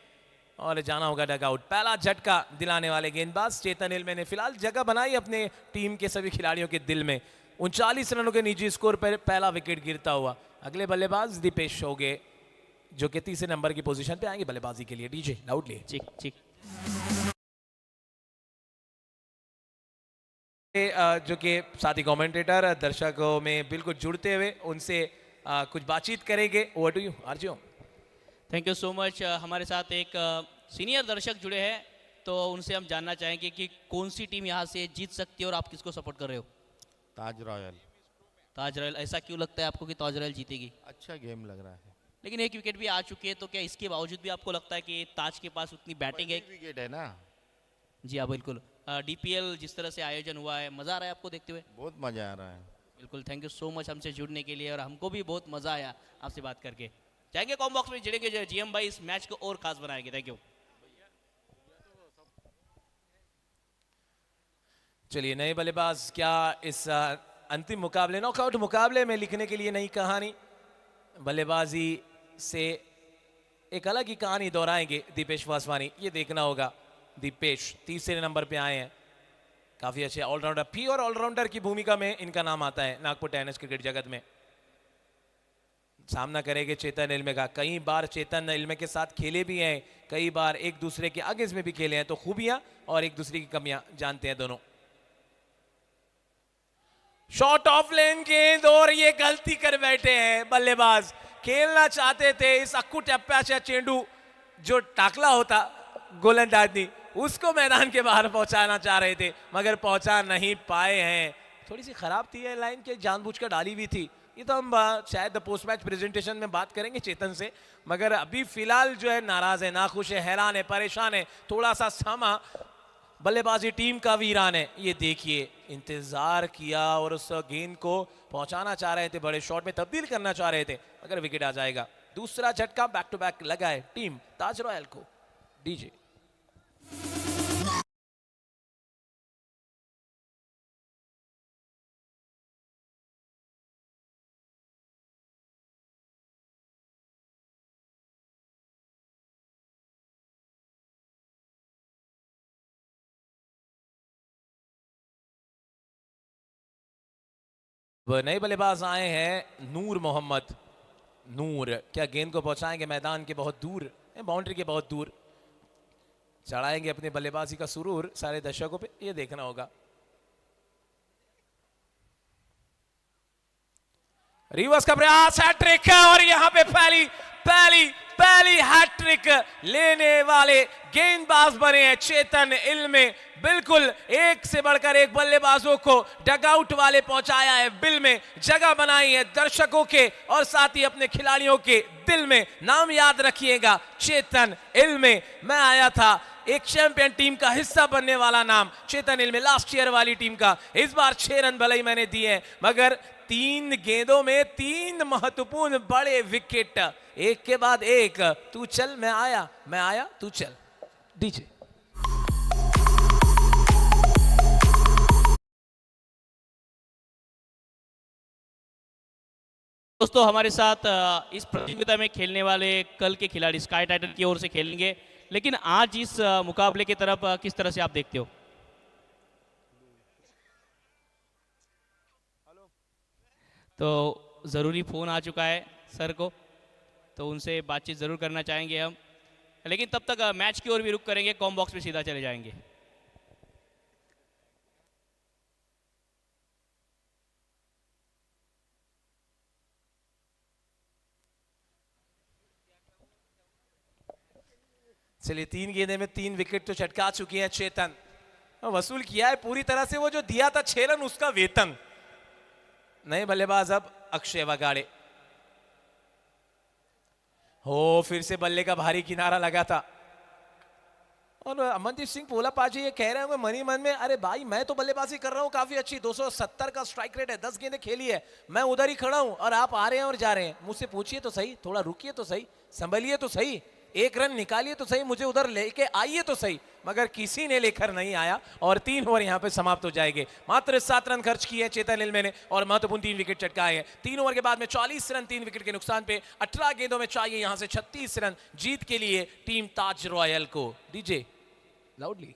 और जाना होगा डगआउट। पहला झटका दिलाने वाले गेंदबाज चेतन इल्मे ने फिलहाल जगह बनाई अपने टीम के सभी खिलाड़ियों के दिल में। 39 रनों के निजी स्कोर पर पहला विकेट गिरता हुआ। अगले बल्लेबाज दीपेश होगे जो कि 30 नंबर की पोजीशन पे आएंगे बल्लेबाजी के लिए। डीजे लाउडली चिक चिक। जो कि साथी कमेंटेटर दर्शकों में बिल्कुल जुड़ते हुए उनसे कुछ बातचीत करेंगे। ओवर टू यू आरजीओ। Thank you so much. हमारे साथ एक सीनियर दर्शक जुड़े हैं तो उनसे हम जानना चाहेंगे कि कौन सी टीम यहाँ से जीत सकती है और आप किसको सपोर्ट कर रहे हो? ताज रॉयल। ताज रॉयल, ऐसा क्यों लगता है आपको कि ताज रॉयल जीतेगी? अच्छा गेम लग रहा है, लेकिन एक विकेट भी आ चुकी है, तो क्या इसके बावजूद भी आपको लगता है कि ताज के पास उतनी बैटिंग है? विकेट है ना। जी हाँ बिल्कुल। डीपीएल जिस तरह से आयोजन हुआ है, मज़ा आ रहा है आपको देखते हुए? बहुत मज़ा आ रहा है। बिल्कुल, थैंक यू सो मच हमसे जुड़ने के लिए और हमको भी बहुत मज़ा आया आपसे बात करके। जाएंगे कॉम बॉक्स में जुड़ेंगे जो जीएम भाई इस मैच को और खास बनाएंगे। Thank you. चलिए नए बल्लेबाज क्या इस अंतिम मुकाबले नॉकआउट मुकाबले में लिखने के लिए नई कहानी बल्लेबाजी से एक अलग ही कहानी दोहराएंगे दीपेश वासवानी, ये देखना होगा। दीपेश 30 नंबर पे आए हैं, काफी अच्छे ऑलराउंडर, प्योर ऑलराउंडर की भूमिका में इनका नाम आता है नागपुर टेनिस क्रिकेट जगत में। सामना करेंगे चेतन इल्मे का। कई बार चेतन इल्मे के साथ खेले भी हैं, कई बार एक दूसरे के अगेंस्ट में भी खेले हैं, तो खूबियां और एक दूसरे की कमियां जानते हैं दोनों। शॉट ऑफ लेन गेंद और ये गलती कर बैठे हैं बल्लेबाज। खेलना चाहते थे इस अक्कू टप्प्याच्या चेंडू जो टाकला होता गोलंदाजी, उसको मैदान के बाहर पहुंचाना चाह रहे थे मगर पहुंचा नहीं पाए हैं। थोड़ी सी खराब थी ये लाइन के, जानबूझकर डाली भी थी। ये तो हम शायद पोस्ट मैच प्रेजेंटेशन में बात करेंगे चेतन से, मगर अभी फिलहाल जो है नाराज है, नाखुश है, हैरान है, परेशान है, थोड़ा सा समा बल्लेबाजी टीम का वीरान है। ये देखिए इंतजार किया और उस गेंद को पहुंचाना चाह रहे थे, बड़े शॉट में तब्दील करना चाह रहे थे मगर विकेट आ जाएगा। दूसरा झटका बैक टू बैक लगा है टीम ताज रॉयल को। डीजे नए बल्लेबाज आए हैं नूर मोहम्मद। नूर क्या गेंद को पहुंचाएंगे मैदान के बहुत दूर, बाउंड्री के बहुत दूर, चढ़ाएंगे अपने बल्लेबाजी का सुरूर सारे दर्शकों पे, ये देखना होगा। रिवर्स का प्रयास, हैट्रिक, और यहां पे पहली हैट्रिक लेने वाले गेंदबाज बने हैं चेतन इल्मे। बिल्कुल एक से बढ़कर एक बल्लेबाजों को डगआउट वाले पहुंचाया है, बिल में जगह बनाई है दर्शकों के और साथ ही अपने खिलाड़ियों के दिल में। नाम याद रखिएगा, चेतन इल्मे। मैं आया था एक चैंपियन टीम का हिस्सा बनने वाला नाम चेतन इल्मे, लास्ट ईयर वाली टीम का। इस बार 6 रन भले ही मैंने दिए हैं, मगर 3 गेंदों में 3 महत्वपूर्ण बड़े विकेट, एक के बाद एक। तू चल मैं आया तू चल। डीजे दोस्तों, हमारे साथ इस प्रतियोगिता में खेलने वाले कल के खिलाड़ी स्काई टाइटन की ओर से खेलेंगे, लेकिन आज इस मुकाबले की तरफ किस तरह से आप देखते हो? तो ज़रूरी फ़ोन आ चुका है सर को, तो उनसे बातचीत ज़रूर करना चाहेंगे हम, लेकिन तब तक मैच की ओर भी रुक करेंगे, कॉम बॉक्स में सीधा चले जाएंगे। चलिए, 3 गेंदे में 3 विकेट तो चटका चुकी हैं चेतन। वसूल किया है पूरी तरह से वो जो दिया था 6 रन उसका वेतन। नए बल्लेबाज अब अक्षय वागाड़े। हो, फिर से बल्ले का भारी किनारा लगा था और अमनदीप सिंह पोला पाजी ये कह रहे होंगे मनी मन में, अरे भाई मैं तो बल्लेबाजी कर रहा हूं काफी अच्छी, 270 का स्ट्राइक रेट है, 10 गेंदें खेली है, मैं उधर ही खड़ा हूं और आप आ रहे हैं और जा रहे हैं। मुझसे पूछिए तो सही, थोड़ा रुकिए तो सही, संभलिए तो सही, 1 रन निकालिए तो सही, मुझे उधर लेके आइए तो सही। मगर किसी ने लेकर नहीं आया और 3 ओवर यहां पे समाप्त हो जाएंगे। मात्र 7 रन खर्च किए चेतन इल्मे ने और महत्वपूर्ण 3 विकेट चटकाए हैं। 3 ओवर के बाद में 40 रन 3 विकेट के नुकसान पे 18 गेंदों में चाहिए यहां से 36 रन जीत के लिए टीम ताज रॉयल को। DJ loudly.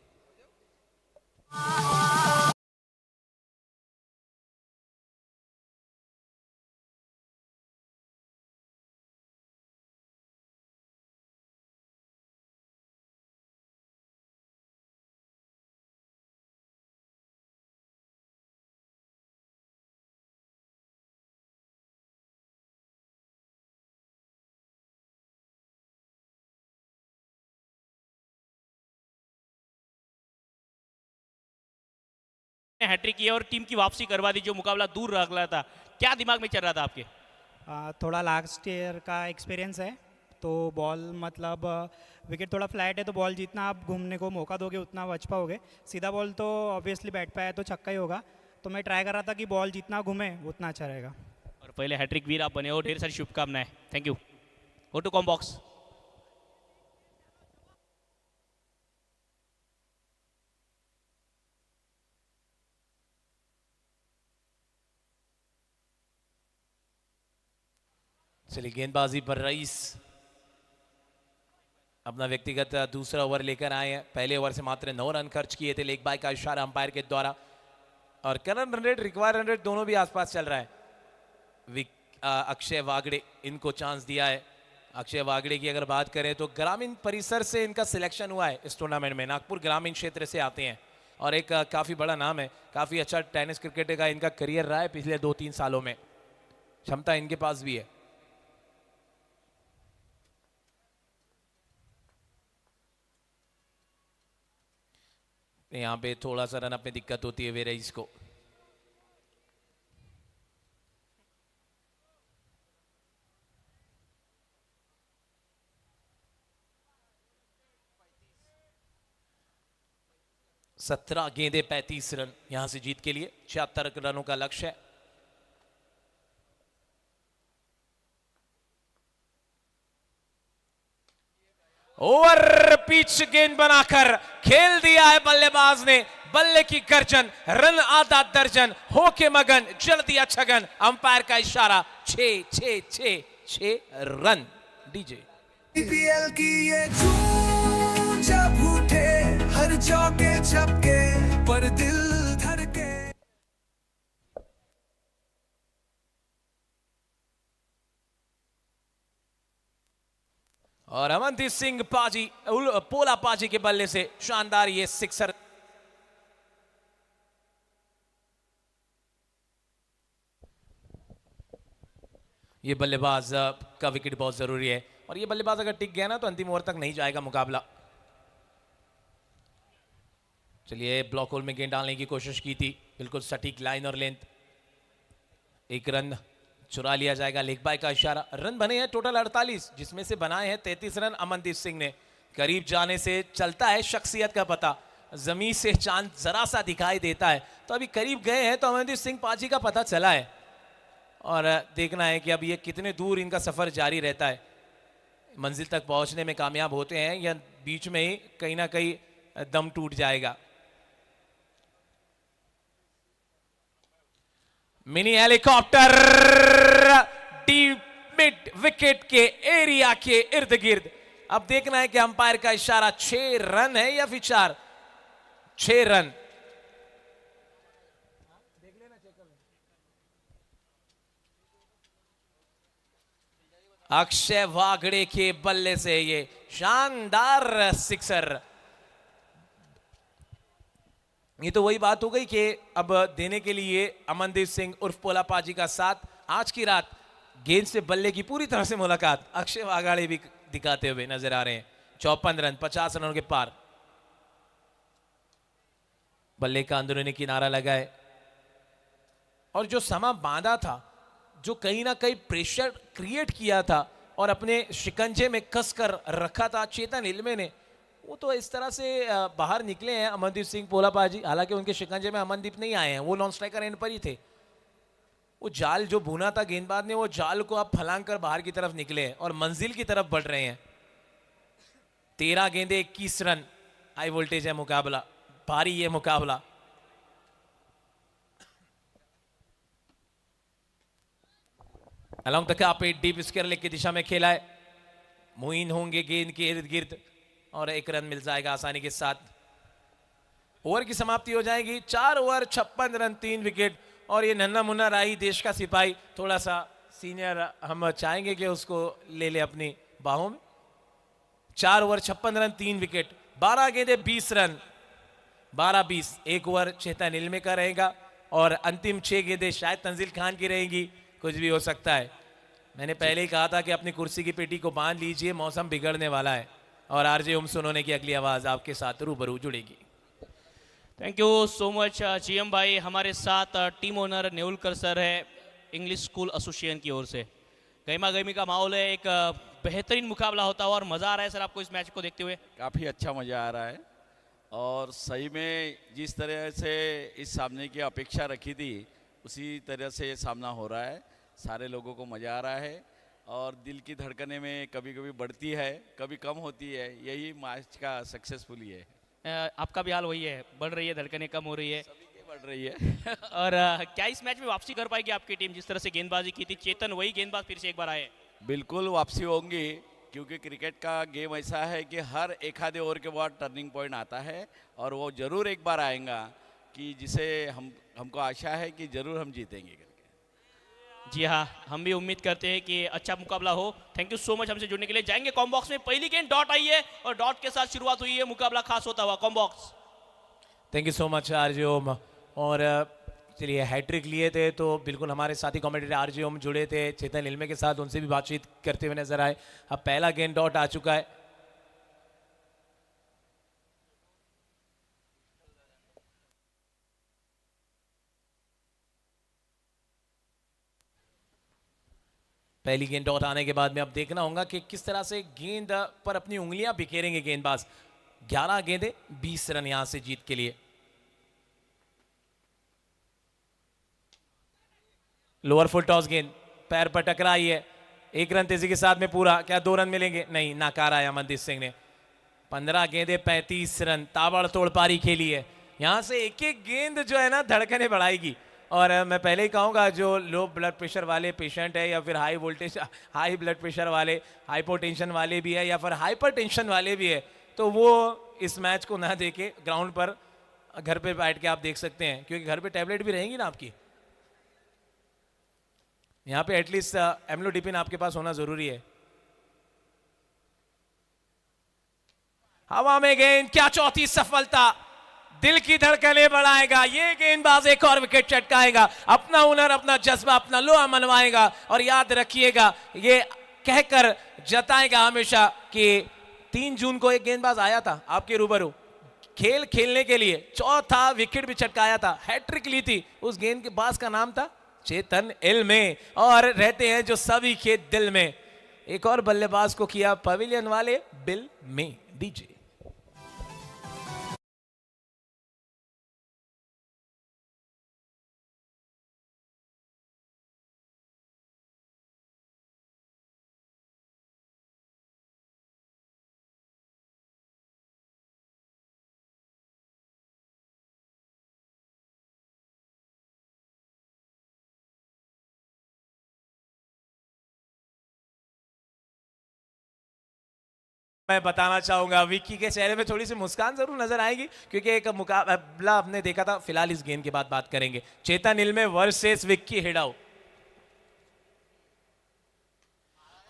हैट्रिक की और टीम की वापसी करवा दी, जो मुकाबला दूर रख रहा था। क्या दिमाग में चल रहा था आपके? थोड़ा लास्ट ईयर का एक्सपीरियंस है, तो बॉल मतलब विकेट थोड़ा फ्लैट है, तो बॉल जितना आप घूमने को मौका दोगे उतना बच पाओगे। सीधा बॉल तो ऑब्वियसली बैट पे आया तो छक्का ही होगा, तो मैं ट्राई कर रहा था कि बॉल जितना घूमे उतना अच्छा रहेगा। और पहले हैट्रिक वीर आप बने हो, ढेर सारी शुभकामनाएं। Thank you. Go to comm box. चलिए, गेंदबाजी पर रईस अपना व्यक्तिगत दूसरा ओवर लेकर आए हैं। पहले ओवर से मात्र 9 रन खर्च किए थे, लेग बाय का इशारा अंपायर के द्वारा, और current run rate require run rate दोनों भी आसपास चल रहा है। अक्षय वागड़े इनको चांस दिया है। अक्षय वागड़े की अगर बात करें तो ग्रामीण परिसर से इनका सिलेक्शन हुआ है इस टूर्नामेंट में। नागपुर ग्रामीण क्षेत्र से आते हैं और एक काफी बड़ा नाम है, काफी अच्छा टेनिस क्रिकेट का इनका करियर रहा है पिछले 2-3 सालों में। क्षमता इनके पास भी है। यहाँ पे थोड़ा सा रन अपने दिक्कत होती है वेरेइस को। सत्रह गेंदे 35 रन यहां से जीत के लिए 76 रनों का लक्ष्य है। ओवर पिच गेंद बनाकर खेल दिया है बल्लेबाज ने। बल्ले की गर्जन, रन आधा दर्जन, होके मगन, जल दिया छगन। अंपायर का इशारा, 6 रन। डीजे IPL की ये धूम जब उठे, हर चौके छक्के पर दिल धड़के। और अमनदीप सिंह पाजी, पोला पाजी के बल्ले से शानदार ये सिक्सर। ये बल्लेबाज का विकेट बहुत जरूरी है, और ये बल्लेबाज अगर टिक गया ना तो अंतिम ओवर तक नहीं जाएगा मुकाबला। चलिए, ब्लॉक होल में गेंद डालने की कोशिश की थी, बिल्कुल सटीक लाइन और लेंथ। एक रन चुरा लिया जाएगा, लेग बाय का इशारा। रन बने हैं टोटल 48, जिसमें से बनाए हैं 33 रन अमनदीप सिंह ने। करीब जाने से चलता है शख्सियत का पता, जमीन से चांद जरा सा दिखाई देता है, तो अभी करीब गए हैं तो अमनदीप सिंह पाजी का पता चला है, और देखना है कि अब ये कितने दूर इनका सफर जारी रहता है, मंजिल तक पहुंचने में कामयाब होते हैं या बीच में ही कहीं ना कहीं दम टूट जाएगा। Mini helicopter deep mid wicket के एरिया के इर्द गिर्द। अब देखना है कि अंपायर का इशारा 6 रन है या फिर 4। 6 रन। अक्षय वागड़े के बल्ले से ये शानदार सिक्सर। ये तो वही बात हो गई कि अब देने के लिए अमनदीप सिंह उर्फ पोला पाजी का साथ। आज की रात गेंद से बल्ले की पूरी तरह से मुलाकात अक्षय वागाड़े भी दिखाते हुए नजर आ रहे हैं। 54 रन 50 रनों के पार। बल्ले का अंदरूनी किनारा लगाए और जो समा बांधा था, जो कहीं ना कहीं प्रेशर क्रिएट किया था और अपने शिकंजे में कसकर रखा था चेतन इल्मे ने, वो तो इस तरह से बाहर निकले हैं अमनदीप सिंह पोला पाजी। हालांकि उनके शिकंजे में अमनदीप नहीं आए हैं, वो नॉन स्ट्राइकर एंड पर ही थे। वो जाल जो भुना था गेंदबाज ने, वो जाल को अब फलांग कर बाहर की तरफ निकले हैं और मंजिल की तरफ बढ़ रहे हैं। 13 गेंदे 21 रन। हाई वोल्टेज है मुकाबला, भारी है मुकाबला। Along the carpet deep square leg की दिशा में खेला है। मुइन होंगे गेंद के इर्द गिर्द और 1 रन मिल जाएगा आसानी के साथ। ओवर की समाप्ति हो जाएगी। 4 ओवर 56 रन 3 विकेट। और ये नन्ना मुन्ना राही देश का सिपाही, थोड़ा सा सीनियर, हम चाहेंगे कि उसको ले ले अपनी बाहों में। 4 ओवर 56 रन 3 विकेट। 12 गेंदे 20 रन। 12-20। 1 ओवर चेतन इल्मे का रहेगा और अंतिम 6 गेंदे शायद तंजील खान की रहेंगी। कुछ भी हो सकता है। मैंने पहले ही कहा था कि अपनी कुर्सी की पेटी को बांध लीजिए, मौसम बिगड़ने वाला है। और आरजे उम सुनोने की अगली आवाज आपके साथ रूबरू जुड़ेगी। Thank you so much GM भाई। हमारे साथ टीम ओनर नेउलकर सर है इंग्लिश स्कूल एसोसिएशन की ओर से। गहमा गहमी का माहौल है, एक बेहतरीन मुकाबला होता हुआ और मज़ा आ रहा है सर आपको इस मैच को देखते हुए? काफ़ी अच्छा मज़ा आ रहा है और सही में जिस तरह से इस सामने की अपेक्षा रखी थी उसी तरह से ये सामना हो रहा है। सारे लोगों को मज़ा आ रहा है और दिल की धड़कने में कभी कभी बढ़ती है, कभी कम होती है। यही मैच का सक्सेसफुल ही है। आपका भी हाल वही है, बढ़ रही है धड़कनें, कम हो रही है? सभी की बढ़ रही है। और क्या इस मैच में वापसी कर पाएगी आपकी टीम? जिस तरह से गेंदबाजी की थी, चेतन वही गेंदबाज फिर से एक बार आए। बिल्कुल वापसी होंगी, क्योंकि क्रिकेट का गेम ऐसा है कि हर एक आधे ओवर के बाद टर्निंग पॉइंट आता है और वो ज़रूर एक बार आएगा कि जिसे हमको आशा है कि ज़रूर हम जीतेंगे। जी हाँ, हम भी उम्मीद करते हैं कि अच्छा मुकाबला हो। थैंक यू सो मच हमसे जुड़ने के लिए। जाएंगे कॉम बॉक्स में। पहली गेंद डॉट आई है और डॉट के साथ शुरुआत हुई है, मुकाबला खास होता हुआ। Comm box. Thank you so much RJ Om. और चलिए, हैट्रिक लिए थे तो बिल्कुल हमारे साथी कमेंटेटर आरजे ओम जुड़े थे चेतन इल्मे के साथ, उनसे भी बातचीत करते हुए नजर आए। अब पहला गेंद डॉट आ चुका है। पहली गेंद डॉट आने के बाद में अब देखना होगा कि किस तरह से गेंद पर अपनी उंगलियां बिखेरेंगे गेंदबाज। 11 गेंदे 20 रन यहां से जीत के लिए। लोअर फुल टॉस गेंद पैर पर टकराई है। 1 रन तेजी के साथ में पूरा। क्या 2 रन मिलेंगे? नहीं, नाकारा है अमनदीप सिंह ने। 15 गेंदे 35 रन। ताबड़तोड़ पारी खेली है। यहां से एक एक गेंद जो है ना धड़कने बढ़ाएगी। और मैं पहले ही कहूँगा, जो लो ब्लड प्रेशर वाले पेशेंट है या फिर high voltage high blood pressure वाले, हाइपोटेंशन वाले भी है या फिर हाइपरटेंशन वाले भी है, तो वो इस मैच को ना देखे ग्राउंड पर घर पे बैठ के आप देख सकते हैं, क्योंकि घर पे टैबलेट भी रहेंगी ना आपकी। यहाँ पे एटलीस्ट एम्लोडिपिन आपके पास होना जरूरी है। हवा में गेंद, क्या चौथी सफलता। दिल की धड़कनें बढ़ाएगा। ये गेंदबाज एक और विकेट चटकाएगा, अपना हुनर, अपना जज्बा, अपना लोहा मनवाएगा। और याद रखिएगा, ये कहकर जताएगा हमेशा कि 3 जून को एक गेंदबाज आया था आपके रूबरू खेल खेलने के लिए, चौथा विकेट भी चटकाया था, हैट्रिक ली थी। उस गेंदबाज का नाम था चेतन इल्मे, और रहते हैं जो सभी के दिल में। एक और बल्लेबाज को किया पवेलियन वाले बिल में डीजे। मैं बताना चाहूंगा विक्की के चेहरे में थोड़ी सी मुस्कान जरूर नजर आएगी, क्योंकि एक मुकाबला आपने देखा था। फिलहाल इस गेंद के बाद बात करेंगे। चेतन इल्मे वर्सेस विक्की हेडाउ,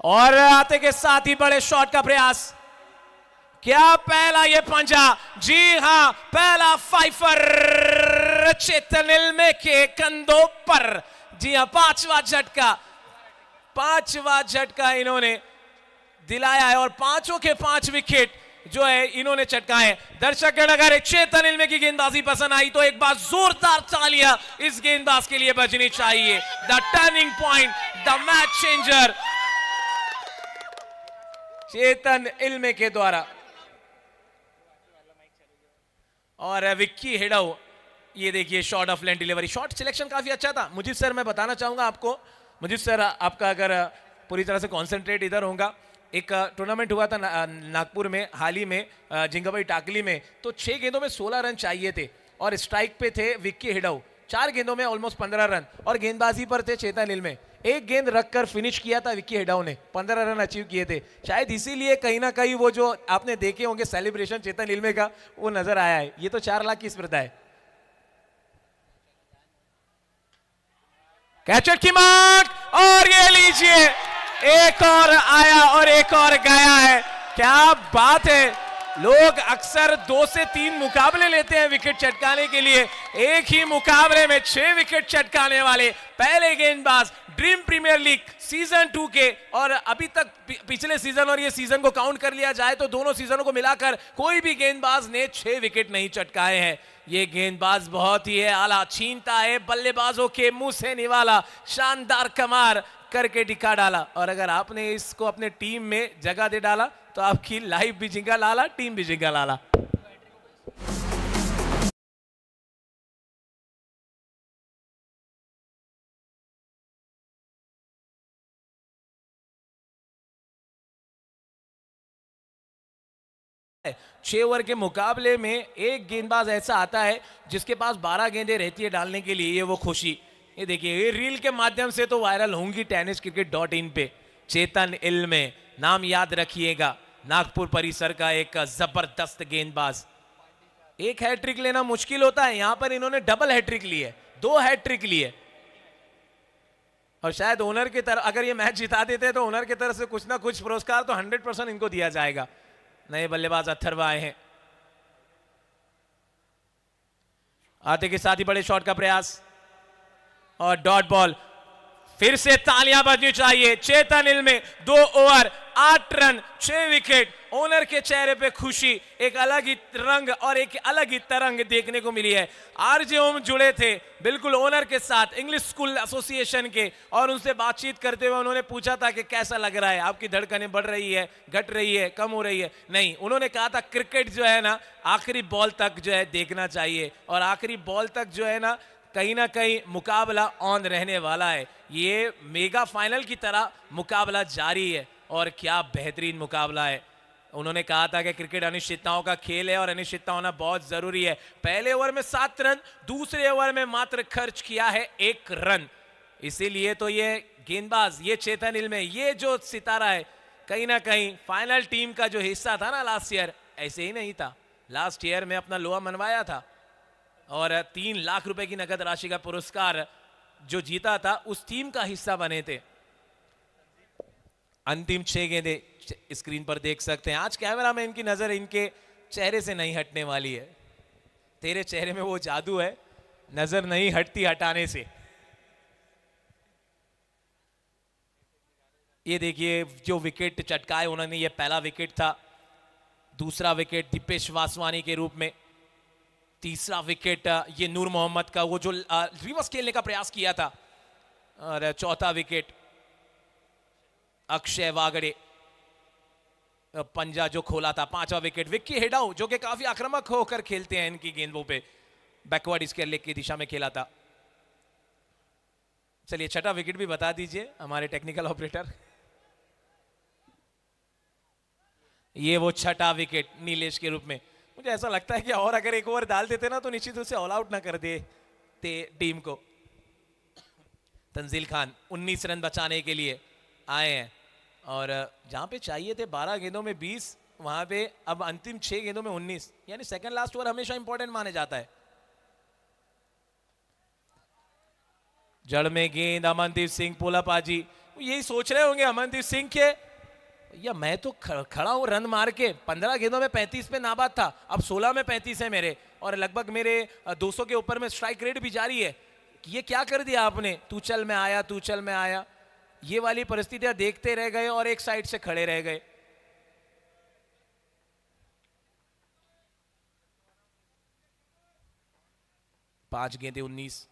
और आते के साथ ही बड़े शॉट का प्रयास। क्या पहला ये पंजा? जी हां, पहला फाइफर चेतन इल्मे के कंधों पर। जी हां, पांचवा झटका इन्होंने दिलाया है, और 5 के 5 विकेट जो है इन्होंने चटकाए। दर्शक अगर चेतन इल्मे की गेंदबाजी पसंद आई तो एक बार जोरदार तालियां इस गेंदबाज के लिए बजनी चाहिए। The turning point, the match changer, Chetan Ilme के द्वारा। और विक्की हेडाउ, ये देखिए short of length delivery, shot selection काफी अच्छा था। मुजीब सर, मैं बताना चाहूंगा आपको, मुजीब सर आपका अगर पूरी तरह से कॉन्सेंट्रेट इधर होगा, एक टूर्नामेंट हुआ था नागपुर में हाल ही में, जिंगाबाई टाकली में, तो 6 गेंदों में 16 रन चाहिए थे, और स्ट्राइक पे थे विक्की हेडाउ। 4 गेंदों में ऑलमोस्ट 15 रन, और गेंदबाजी पर थे चेतन इल्मे। एक गेंद रखकर फिनिश किया था विक्की हेडाउ ने, 15 रन अचीव किए थे। शायद इसीलिए कहीं ना कहीं वो जो आपने देखे होंगे सेलिब्रेशन चेतन इल्मे का, वो नजर आया है। ये तो 4 लाख की स्पर्धा है। कैचर की मांग, और ये लीजिए, एक और आया और एक और गया है। क्या बात है। लोग अक्सर 2 से 3 मुकाबले लेते हैं विकेट चटकाने के लिए, एक ही मुकाबले में 6 विकेट चटकाने वाले पहले गेंदबाज ड्रीम प्रीमियर लीग सीजन 2 के। और अभी तक पिछले सीजन और ये सीजन को काउंट कर लिया जाए तो दोनों सीजनों को मिलाकर कोई भी गेंदबाज ने 6 विकेट नहीं चटकाए हैं। ये गेंदबाज बहुत ही है आला, छीनता है बल्लेबाजों के मुंह से निवाला, शानदार कमार करके दिखा डाला। और अगर आपने इसको अपने टीम में जगह दे डाला तो आपकी लाइफ भी जिंगा लाला, टीम भी जिंगा लाला। छह ओवर के मुकाबले में एक गेंदबाज ऐसा आता है जिसके पास 12 गेंदें रहती है डालने के लिए, ये वो खुशी। ये देखिए, ये रील के माध्यम से तो वायरल होंगी tenniscricket.in पे। चेतन इल्मे, नाम याद रखिएगा, नागपुर परिसर का एक जबरदस्त गेंदबाज। एक हैट्रिक लेना मुश्किल होता है, यहां पर इन्होंने डबल हैट्रिक ली है, 2 हैट्रिक ली है। और शायद ओनर की तरफ, अगर ये मैच जिता देते तो ओनर की तरफ से कुछ ना कुछ पुरस्कार तो 100% इनको दिया जाएगा। नए बल्लेबाज अथर्व आए हैं। आते के साथ ही बड़े शॉट का प्रयास और डॉट बॉल। फिर से तालियां बजनी चाहिए। चेतन इल्मे 2 ओवर 8 रन 6 विकेट। ओनर के चेहरे पे खुशी, एक अलग ही रंग और एक अलग ही तरंग देखने को मिली है। आरजे ओम जुड़े थे बिल्कुल ओनर के साथ, इंग्लिश स्कूल एसोसिएशन के, और उनसे बातचीत करते हुए उन्होंने पूछा था कि कैसा लग रहा है, आपकी धड़कनें बढ़ रही है, घट रही है, कम हो रही है? नहीं, उन्होंने कहा था क्रिकेट जो है ना आखिरी बॉल तक जो है देखना चाहिए, और आखिरी बॉल तक जो है ना कहीं मुकाबला ऑन रहने वाला है। ये मेगा फाइनल की तरह मुकाबला जारी है, और क्या बेहतरीन मुकाबला है। उन्होंने कहा था कि क्रिकेट अनिश्चितताओं का खेल है और अनिश्चितता होना बहुत जरूरी है। पहले ओवर में 7 रन, दूसरे ओवर में मात्र खर्च किया है 1 रन। इसीलिए तो ये गेंदबाज, ये चेतन इल्मे, ये जो सितारा है, कहीं ना कहीं फाइनल टीम का जो हिस्सा था ना लास्ट ईयर, ऐसे ही नहीं था। लास्ट ईयर में अपना लोहा मनवाया था और 3 लाख रुपए की नगद राशि का पुरस्कार जो जीता था उस टीम का हिस्सा बने थे। अंतिम 6 गेंदें स्क्रीन पर देख सकते हैं। आज कैमरा में इनकी नजर इनके चेहरे से नहीं हटने वाली है। तेरे चेहरे में वो जादू है, नजर नहीं हटती हटाने से। ये देखिए जो विकेट चटकाए उन्होंने, ये पहला विकेट था, दूसरा विकेट दीपेश वासवानी के रूप में, तीसरा विकेट ये नूर मोहम्मद का, वो जो रिवर्स खेलने का प्रयास किया था, और चौथा विकेट अक्षय वागड़े पंजा जो खोला था। पांचवा विकेट विक्की हेडाउ जो कि काफी आक्रामक होकर खेलते हैं, इनकी गेंदों पे बैकवर्ड स्क्वायर लेग की दिशा में खेला था। चलिए छठा विकेट भी बता दीजिए हमारे टेक्निकल ऑपरेटर। ये वो छठा विकेट नीलेश के रूप में। मुझे ऐसा लगता है कि और अगर एक ओवर डाल देते ना तो निश्चित रूप से ऑल आउट ना कर देते टीम को। तंजील खान 19 रन बचाने के लिए आए हैं, और जहां पे चाहिए थे 12 गेंदों में 20, वहां पे अब अंतिम 6 गेंदों में 19, यानी सेकंड लास्ट ओवर हमेशा इंपॉर्टेंट माने जाता है। जड़ में गेंद अमनदीप सिंह पोलापाजी, यही सोच रहे होंगे अमनदीप सिंह के, या मैं तो खड़ा हूं रन मार के, 15 गेंदों में 35 पे नाबाद था, अब 16 में 35 है मेरे, और लगभग मेरे 200 के ऊपर में स्ट्राइक रेट भी जारी है। ये क्या कर दिया आपने, तू चल में आया, तू चल में आया, ये वाली परिस्थितियां देखते रह गए और एक साइड से खड़े रह गए। पांच गेंदे 19।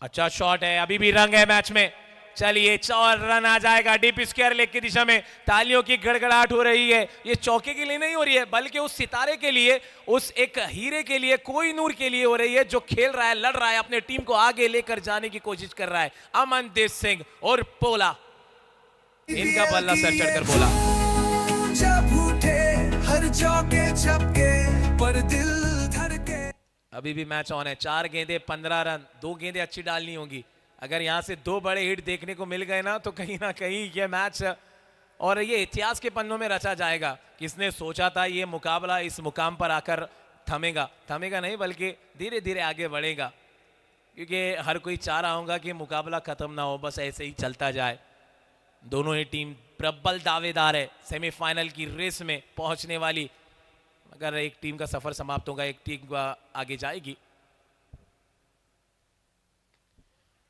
अच्छा शॉट है, अभी भी रंग है मैच में। चलिए 4 रन आ जाएगा डीप स्क्वायर लेग की दिशा में। तालियों की गड़गड़ाहट हो रही है, ये चौके के लिए नहीं हो रही है, बल्कि उस सितारे के लिए, उस एक हीरे के लिए, कोई नूर के लिए हो रही है, जो खेल रहा है, लड़ रहा है, अपने टीम को आगे लेकर जाने की कोशिश कर रहा है। अमनदीप सिंह और पोला, इनका बल्ला सर चढ़कर बोला, जब उठे हर चौके छक्के पर दिल धड़के। अभी भी मैच ऑन है। 4 गेंदे 15 रन, 2 गेंदे अच्छी डालनी होंगी। अगर यहां से 2 बड़े हिट देखने को मिल गए ना तो कहीं ना कहीं ये मैच और ये इतिहास के पन्नों में रचा जाएगा। किसने सोचा था ये मुकाबला इस मुकाम पर आकर थमेगा, थमेगा नहीं बल्कि धीरे धीरे आगे बढ़ेगा, क्योंकि हर कोई चाह रहा होगा कि मुकाबला खत्म ना हो, बस ऐसे ही चलता जाए। दोनों ही टीम प्रबल दावेदार है सेमीफाइनल की रेस में पहुंचने वाली। अगर एक टीम का सफर समाप्त होगा, एक टीम आगे जाएगी।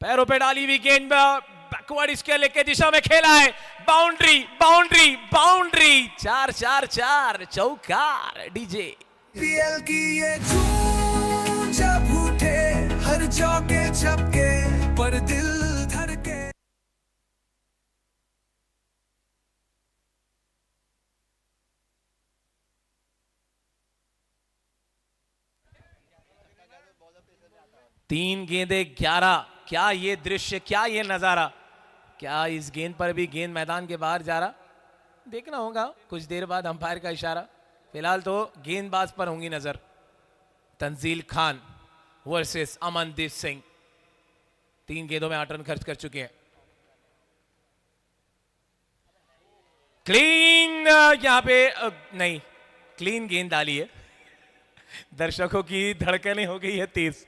पैरों पे डाली हुई गेंद बैकवर्ड इसके लेग के दिशा में खेला है, बाउंड्री बाउंड्री बाउंड्री, 4-4-4 चौकार डीजे। पीएल की ये धूम जब उठे हर चौके छक्के पर दिल धड़के। तीन गेंदे 11। क्या ये दृश्य, क्या ये नजारा, क्या इस गेंद पर भी गेंद मैदान के बाहर जा रहा, देखना होगा कुछ देर बाद अंपायर का इशारा। फिलहाल तो गेंदबाज पर होंगी नजर। तंजील खान वर्सेस अमनदीप सिंह, 3 गेंदों में 8 रन खर्च कर चुके हैं। क्लीन, यहां पे नहीं, क्लीन गेंद डाली है। दर्शकों की धड़कनें हो गई है तेज।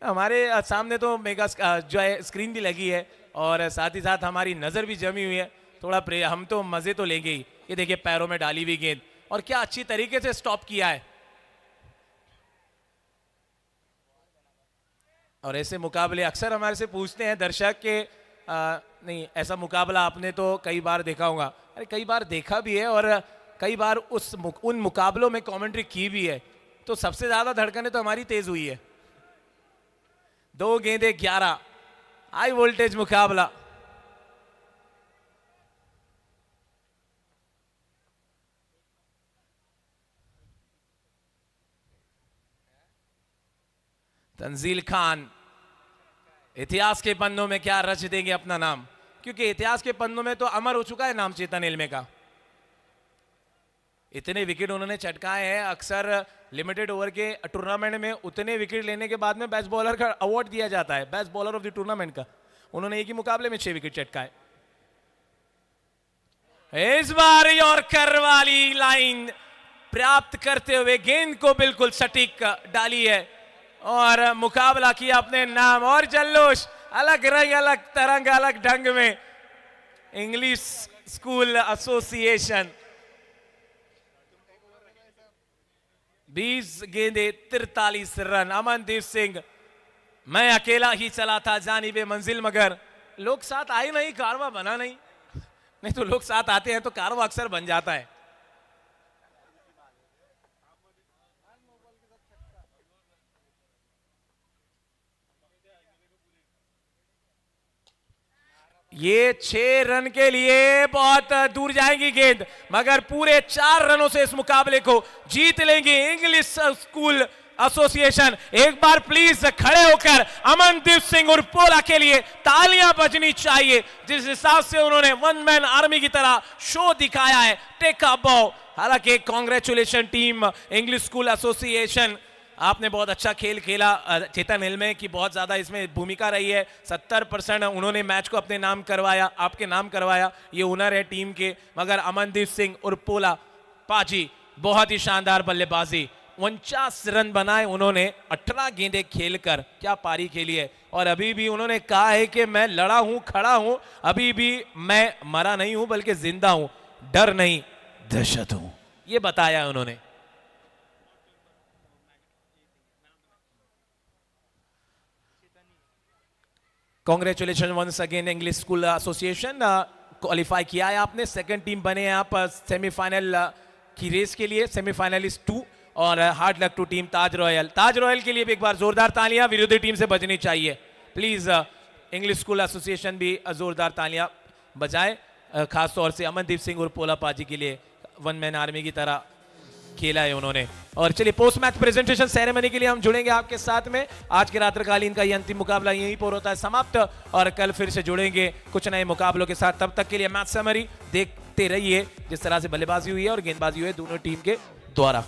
हमारे सामने तो मेगा जो है स्क्रीन भी लगी है, और साथ ही साथ हमारी नजर भी जमी हुई है। थोड़ा हम तो मजे तो लेंगे ही। ये देखिए पैरों में डाली हुई गेंद, और क्या अच्छी तरीके से स्टॉप किया है। और ऐसे मुकाबले अक्सर हमारे से पूछते हैं दर्शक के नहीं ऐसा मुकाबला आपने तो कई बार देखा होगा। अरे कई बार देखा भी है, और कई बार उन मुकाबलों में कमेंट्री की भी है। तो सबसे ज्यादा धड़कनें तो हमारी तेज हुई है। 2 गेंदे 11, हाई वोल्टेज मुकाबला। तंजील खान इतिहास के पन्नों में क्या रच देंगे अपना नाम, क्योंकि इतिहास के पन्नों में तो अमर हो चुका है नाम चेतन इल्मे का। इतने विकेट उन्होंने चटकाए हैं। अक्सर लिमिटेड ओवर के टूर्नामेंट में उतने विकेट लेने के बाद में बेस्ट बॉलर का अवार्ड दिया जाता है, best bowler of the tournament का। उन्होंने एक ही मुकाबले में 6 विकेट चटकाए। इस बार यॉर्कर वाली लाइन प्राप्त करते हुए गेंद को बिल्कुल सटीक डाली है, और मुकाबला किया अपने नाम। और जल्लोश, अलग रंग, अलग तरंग, अलग ढंग में। इंग्लिश स्कूल एसोसिएशन 20 गेंदे 43 रन। अमनदीप सिंह, मैं अकेला ही चला था जानिबे मंजिल, मगर लोग साथ आए नहीं, कारवा बना नहीं तो लोग साथ आते हैं तो कारवा अक्सर बन जाता है। ये 6 रन के लिए बहुत दूर जाएगी गेंद, मगर पूरे 4 रनों से इस मुकाबले को जीत लेंगे इंग्लिश स्कूल एसोसिएशन। एक बार प्लीज खड़े होकर अमनदीप सिंह और पोला के लिए तालियां बजनी चाहिए, जिस हिसाब से उन्होंने वन मैन आर्मी की तरह शो दिखाया है। टेक अ बॉ। हालांकि congratulation team English school association, आपने बहुत अच्छा खेल खेला। चेतन हिल में की बहुत ज्यादा इसमें भूमिका रही है। 70% उन्होंने मैच को अपने नाम करवाया, आपके नाम करवाया, ये हुनर है टीम के। मगर अमनदीप सिंह और पोला पाजी बहुत ही शानदार बल्लेबाजी, 49 रन बनाए उन्होंने 18 गेंदें खेलकर। क्या पारी खेली है। और अभी भी उन्होंने कहा है कि मैं लड़ा हूं, खड़ा हूं, अभी भी मैं मरा नहीं हूं बल्कि जिंदा हूं, डर नहीं दहशत हूं, ये बताया उन्होंने। Congratulation once again English school association, qualify किया है आपने, सेकंड टीम बने हैं आप सेमीफाइनल की रेस के लिए, सेमीफाइनलिस्ट 2। और hard luck to team Taj royal. Taj royal के लिए भी एक बार जोरदार तालियां विरोधी टीम से बजनी चाहिए प्लीज। इंग्लिश स्कूल एसोसिएशन भी जोरदार तालियां बजाए, खास तौर से अमनदीप सिंह और पोला पाजी के लिए, वन मैन आर्मी की तरह खेला है उन्होंने। और चलिए पोस्ट मैच प्रेजेंटेशन सेरेमनी के लिए हम जुड़ेंगे आपके साथ में। आज के रात्रिकालीन का ये अंतिम मुकाबला यहीं पर होता है समाप्त, और कल फिर से जुड़ेंगे कुछ नए मुकाबलों के साथ। तब तक के लिए मैच समरी देखते रहिए, जिस तरह से बल्लेबाजी हुई है और गेंदबाजी हुई है दोनों टीम के द्वारा।